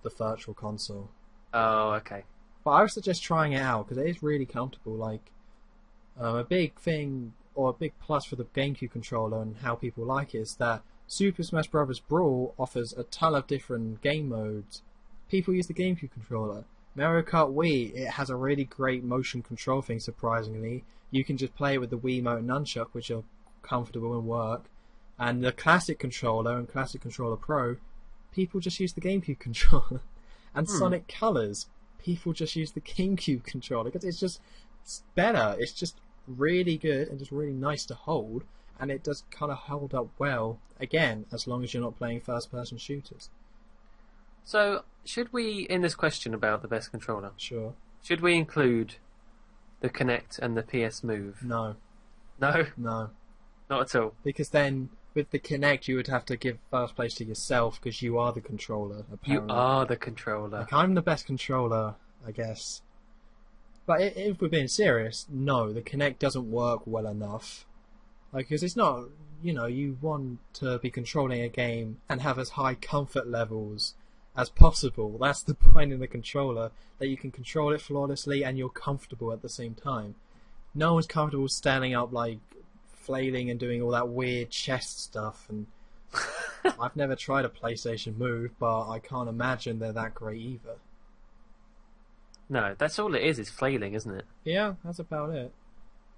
the virtual console. Oh, okay. But I would suggest trying it out, because it is really comfortable. A big thing, or a big plus for the GameCube controller and how people like it is that Super Smash Bros. Brawl offers a ton of different game modes. People use the GameCube controller. Mario Kart Wii, it has a really great motion control thing, surprisingly. You can just play it with the Wiimote and Nunchuck, which are comfortable and work. And the Classic Controller and Classic Controller Pro, people just use the GameCube controller. And Sonic Colors, people just use the GameCube controller because it's better. It's just really good and just really nice to hold, and it does kind of hold up well, again, as long as you're not playing first-person shooters. So, should we, in this question about the best controller, Sure. should we include the Kinect and the PS Move? No. No? No. Not at all. Because then, with the Kinect, you would have to give first place to yourself because you are the controller, apparently. You are the controller. Like, I'm the best controller, I guess. But if we're being serious, no, the Kinect doesn't work well enough. Like, because it's not, you want to be controlling a game and have as high comfort levels as possible. That's the point in the controller, that you can control it flawlessly and you're comfortable at the same time. No one's comfortable standing up, like, flailing and doing all that weird chest stuff. And I've never tried a PlayStation Move, but I can't imagine they're that great either. No, that's all it is flailing, isn't it? Yeah, that's about it.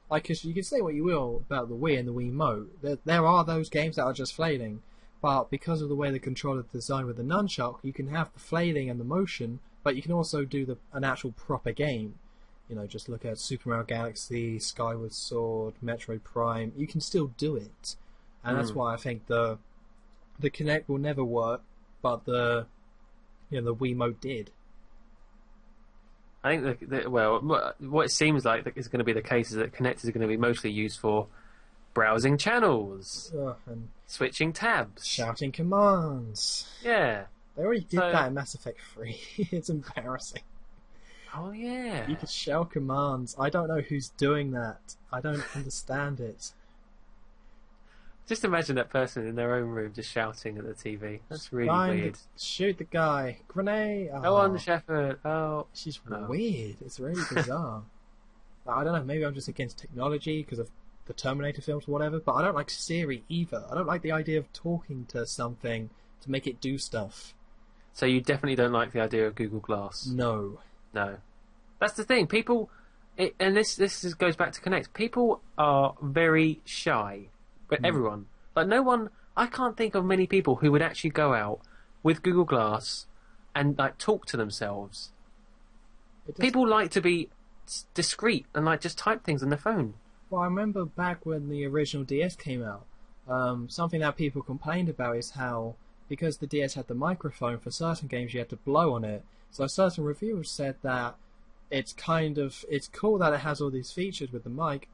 Like, 'cause you can say what you will about the Wii and the Wiimote. There are those games that are just flailing, but because of the way the controller is designed with the nunchuck, you can have the flailing and the motion, but you can also do an actual proper game. Just look at Super Mario Galaxy, Skyward Sword, Metroid Prime. You can still do it, and that's why I think the Kinect will never work, but the Wiimote did. I think what it seems like is going to be the case is that Kinect is going to be mostly used for browsing channels, And switching tabs, shouting commands. Yeah. They already did that in Mass Effect 3. It's embarrassing. Oh yeah. You could shout commands. I don't know who's doing that. I don't understand it. Just imagine that person in their own room just shouting at the TV. That's really weird. Shoot the guy. Grenade. Go on, Shepard. Oh. It's just weird. It's really bizarre. I don't know, maybe I'm just against technology because of the Terminator films or whatever, but I don't like Siri either. I don't like the idea of talking to something to make it do stuff. So you definitely don't like the idea of Google Glass? No. No. That's the thing. People, and this goes back to Kinect. People are very shy. But everyone. Like, no one... I can't think of many people who would actually go out with Google Glass and, like, talk to themselves. People like to be discreet and, like, just type things on their phone. Well, I remember back when the original DS came out, something that people complained about is how, because the DS had the microphone, for certain games you had to blow on it. So certain reviewers said that it's cool that it has all these features with the mic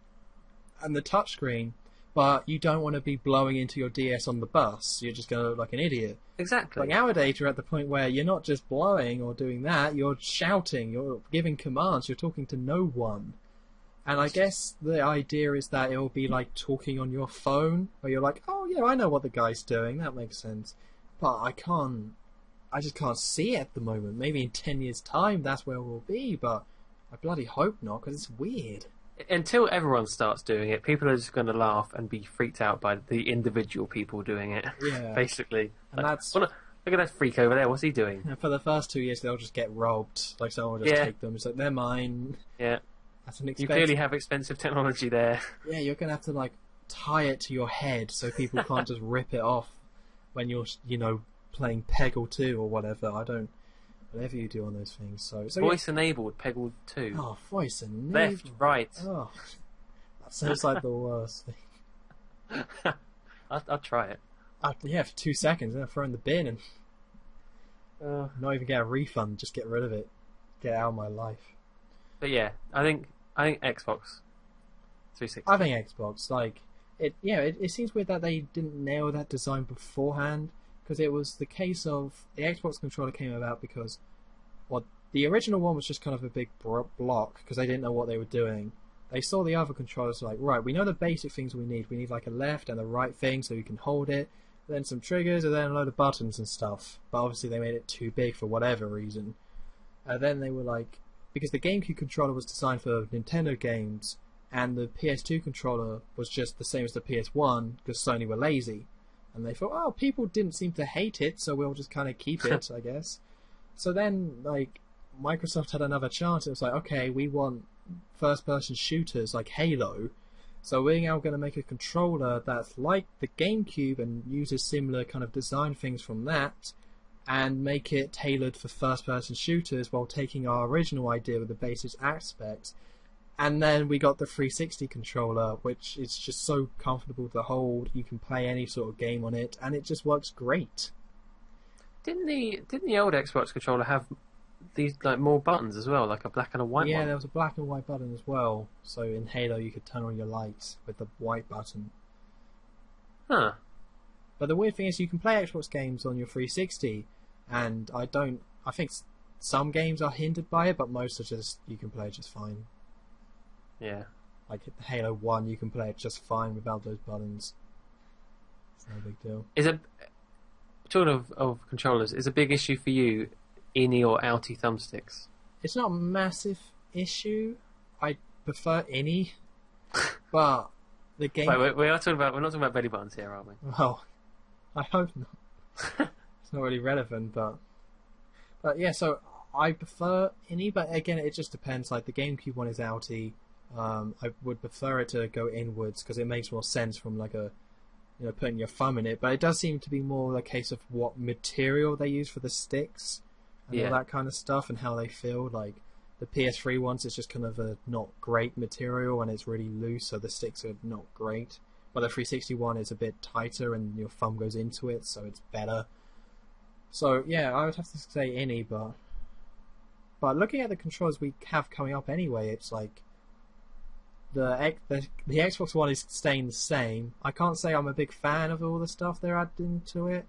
and the touchscreen, but you don't want to be blowing into your DS on the bus. You're just going to look like an idiot. Exactly. But nowadays you're at the point where you're not just blowing or doing that, you're shouting, you're giving commands, you're talking to no one. And I guess the idea is that it will be like talking on your phone, where you're like, oh yeah, I know what the guy's doing, that makes sense. But I just can't see it at the moment. Maybe in 10 years' time that's where we'll be, but I bloody hope not, because it's weird. Until everyone starts doing it, people are just going to laugh and be freaked out by the individual people doing it. Yeah. Basically. And like, that's... look at that freak over there, what's he doing? And for the first 2 years they'll just get robbed. Like someone will just take them. It's like, they're mine. Yeah. That's an You clearly have expensive technology there. Yeah, you're going to have to like tie it to your head so people can't just rip it off when you're, playing Peggle 2 or whatever. Whatever you do on those things. So voice enabled Peggle 2. Oh, voice enabled. Left, right. Oh, that sounds like the worst thing. I'll try it. Yeah, for 2 seconds, then I'll throw in the bin and not even get a refund. Just get rid of it. Get it out of my life. But yeah, I think Xbox 360. I think Xbox, like it seems weird that they didn't nail that design beforehand. Because it was the case of the Xbox controller came about because, the original one was just kind of a big block because they didn't know what they were doing. They saw the other controllers like, right, we know the basic things we need. We need like a left and a right thing so we can hold it, then some triggers, and then a load of buttons and stuff. But obviously they made it too big for whatever reason. And then they were like, because the GameCube controller was designed for Nintendo games, and the PS2 controller was just the same as the PS1 because Sony were lazy. And they thought, oh, people didn't seem to hate it, so we'll just kind of keep it, I guess. So then, like, Microsoft had another chance. It was like, okay, we want first-person shooters like Halo. So we're now going to make a controller that's like the GameCube and uses similar kind of design things from that, and make it tailored for first-person shooters while taking our original idea with the basic aspects. And then we got the 360 controller, which is just so comfortable to hold. You can play any sort of game on it, and it just works great. Didn't the old Xbox controller have these like more buttons as well, like a black and a white one? Yeah, there was a black and white button as well. So in Halo, you could turn on your lights with the white button. Huh. But the weird thing is, you can play Xbox games on your 360, and I think some games are hindered by it, but most are just, you can play just fine. Yeah. Like Halo 1, you can play it just fine without those buttons. It's no big deal. Talking of controllers, is a big issue for you innie or outie thumbsticks? It's not a massive issue. I prefer innie, but the game. Wait, we're not talking about belly buttons here, are we? Well, I hope not. It's not really relevant, but yeah. So I prefer innie, but again, it just depends. Like the GameCube one is outie. I would prefer it to go inwards because it makes more sense from like a, putting your thumb in it. But it does seem to be more a case of what material they use for the sticks and all that kind of stuff and how they feel. Like the PS3 ones, it's just kind of a not great material and it's really loose, so the sticks are not great. But the 360 one is a bit tighter and your thumb goes into it, so it's better. So yeah, I would have to say innie, but looking at the controls we have coming up anyway, it's like the Xbox One is staying the same. I can't say I'm a big fan of all the stuff they're adding to it,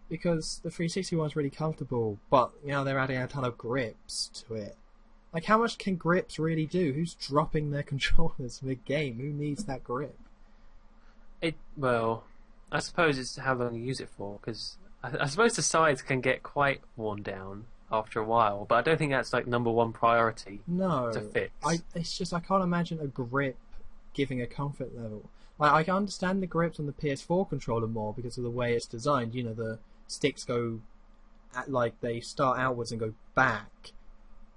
because the 360 one's really comfortable, but they're adding a ton of grips to it. Like, how much can grips really do? Who's dropping their controllers mid-game? Who needs that grip? Well, I suppose it's how long you use it for, because I suppose the sides can get quite worn down after a while, but I don't think that's like number one priority to fix. It's just I can't imagine a grip giving a comfort level. Like, I can understand the grips on the PS4 controller more because of the way it's designed. The sticks go they start outwards and go back,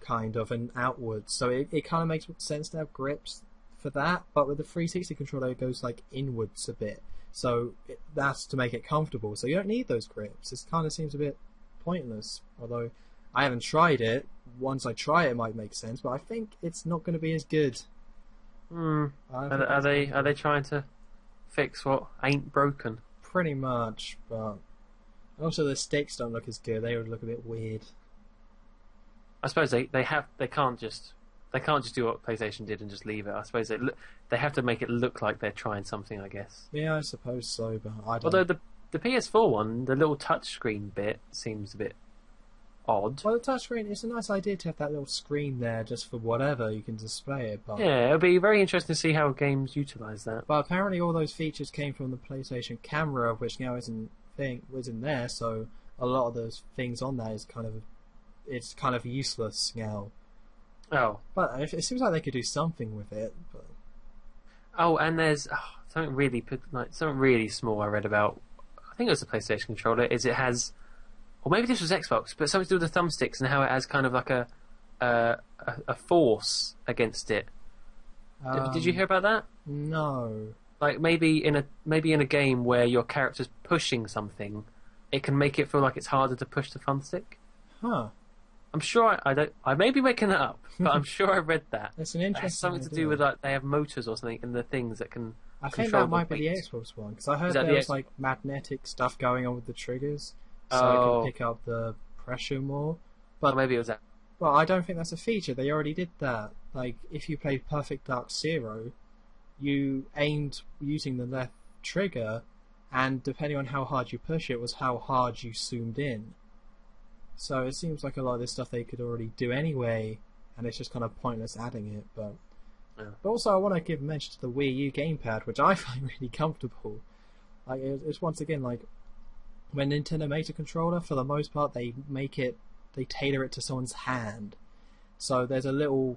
kind of, and outwards. So it kind of makes sense to have grips for that. But with the 360 controller, it goes like inwards a bit. So that's to make it comfortable. So you don't need those grips. It kind of seems a bit pointless. Although I haven't tried it. Once I try it, it might make sense. But I think it's not going to be as good. Are they trying to fix what ain't broken? Pretty much, but also the sticks don't look as good. They would look a bit weird. I suppose they can't just do what PlayStation did and just leave it. I suppose they have to make it look like they're trying something, I guess. Yeah, I suppose so, but I don't. Although the PS4 one, the little touchscreen bit seems a bit odd. Well, the touchscreen, it's a nice idea to have that little screen there just for whatever you can display it. But yeah, it'll be very interesting to see how games utilise that. But apparently all those features came from the PlayStation camera, which now isn't there, so a lot of those things on that is kind of useless now. Oh. But it seems like they could do something with it. But... Oh, and there's something really small I read about. I think it was the PlayStation controller. Is it has, or maybe this was Xbox, but something to do with the thumbsticks and how it has kind of like a force against it. Did you hear about that? No. Like maybe in a game where your character's pushing something, it can make it feel like it's harder to push the thumbstick. Huh. I'm sure I may be making that up, but I'm sure I read that. That's an interesting. It has something to do with like they have motors or something in the things that can. I think that might be the Xbox one, because I heard there was like magnetic stuff going on with the triggers, so it can pick up the pressure more. But maybe it was that. Well, I don't think that's a feature. They already did that. Like if you played Perfect Dark Zero, you aimed using the left trigger, and depending on how hard you push it was how hard you zoomed in. So it seems like a lot of this stuff they could already do anyway, and it's just kind of pointless adding it. But also I want to give mention to the Wii U gamepad, which I find really comfortable. Like it's once again like when Nintendo makes a controller, for the most part they tailor it to someone's hand. So there's a little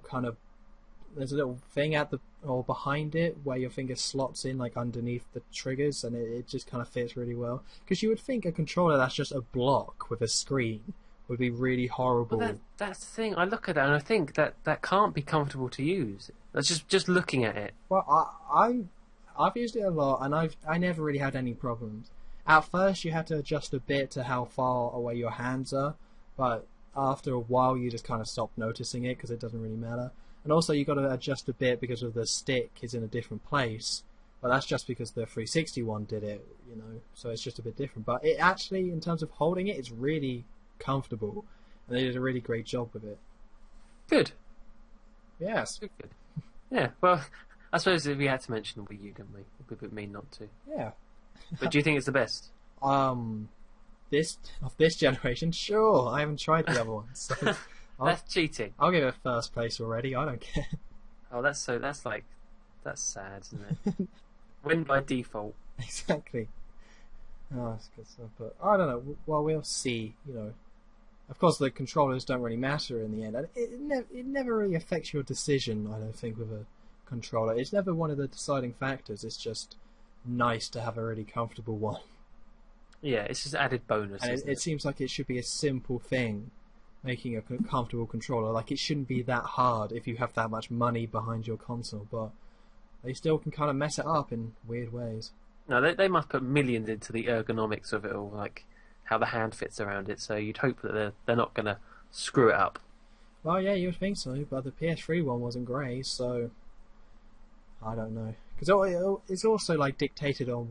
thing at the or behind it where your finger slots in, like underneath the triggers, and it just kind of fits really well. Because you would think a controller that's just a block with a screen would be really horrible. Well, that's the thing. I look at that and I think that can't be comfortable to use. That's just looking at it. Well, I've used it a lot, and I never really had any problems. At first, you had to adjust a bit to how far away your hands are, but after a while, you just kind of stop noticing it because it doesn't really matter. And also, you got to adjust a bit because of the stick is in a different place. But that's just because the 360 one did it, you know. So it's just a bit different. But it actually, in terms of holding it, it's really comfortable, and they did a really great job with it. Good. Yes. Good. Yeah. Well, I suppose if we had to mention Wii U, didn't we? It would be a bit mean not to. Yeah. But do you think it's the best? This generation, sure. I haven't tried the other ones. So That's cheating. I'll give it first place already. I don't care. Oh, that's sad, isn't it? Win by default. Exactly. Oh, that's good stuff. But I don't know. Well, we'll see. You know, of course, the controllers don't really matter in the end. And it never really affects your decision. I don't think with a controller. It's never one of the deciding factors. It's just nice to have a really comfortable one. Yeah, it's just added bonus. And it seems like it should be a simple thing, making a comfortable controller. Like, it shouldn't be that hard if you have that much money behind your console, but they still can kind of mess it up in weird ways. No, they must put millions into the ergonomics of it all, like how the hand fits around it, so you'd hope that they're not going to screw it up. Well, yeah, you would think so, but the PS3 one wasn't great, so I don't know. Because it's also like dictated on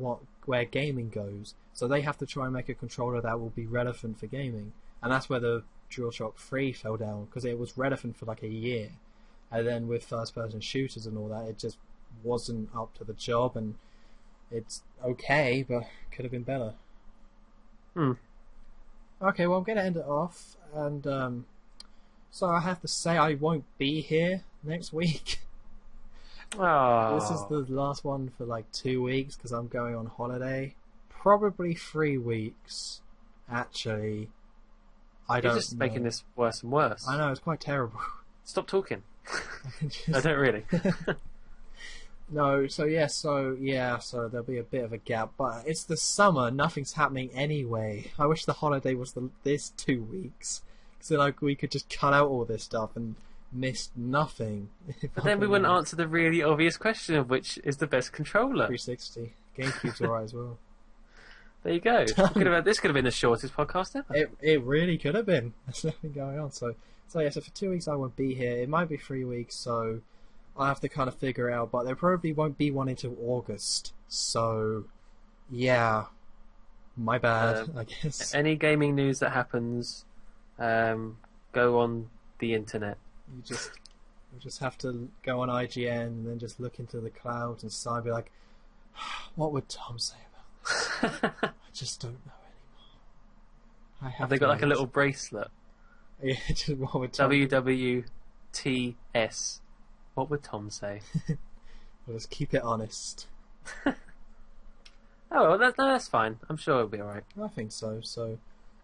where gaming goes, so they have to try and make a controller that will be relevant for gaming, and that's where the DualShock 3 fell down, because it was relevant for like a year, and then with first-person shooters and all that, it just wasn't up to the job, and it's okay, but could have been better. Okay, well, I'm going to end it off, and so I have to say I won't be here next week. Oh. This is the last one for like 2 weeks, because I'm going on holiday. Probably 3 weeks, actually. You're just making this worse and worse. I know, it's quite terrible. Stop talking. I don't really. No, so there'll be a bit of a gap, but it's the summer, nothing's happening anyway. I wish the holiday was this 2 weeks, so like we could just cut out all this stuff and miss nothing. But then we wouldn't answer the really obvious question of which is the best controller. 360. GameCube's alright as well. There you go. This could have been the shortest podcast ever. It really could have been. There's nothing going on. So for 2 weeks I won't be here. It might be 3 weeks, so I'll have to kind of figure it out. But there probably won't be one until August. So, yeah. My bad, I guess. Any gaming news that happens, go on the internet. You just have to go on IGN and then just look into the clouds and sigh and be like, what would Tom say about this? I just don't know anymore. Have they got like a little bracelet? Yeah, just what would Tom WWTS. What would Tom say? We'll just keep it honest. Oh, well, that's fine. I'm sure it'll be alright. I think so. So,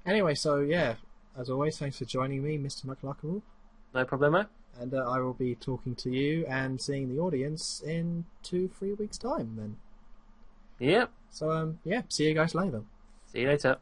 anyway, yeah, as always, thanks for joining me, MrMuckluckable. No problemo. And I will be talking to you and seeing the audience in 2-3 weeks' time then. Yep. So, see you guys later. See you later.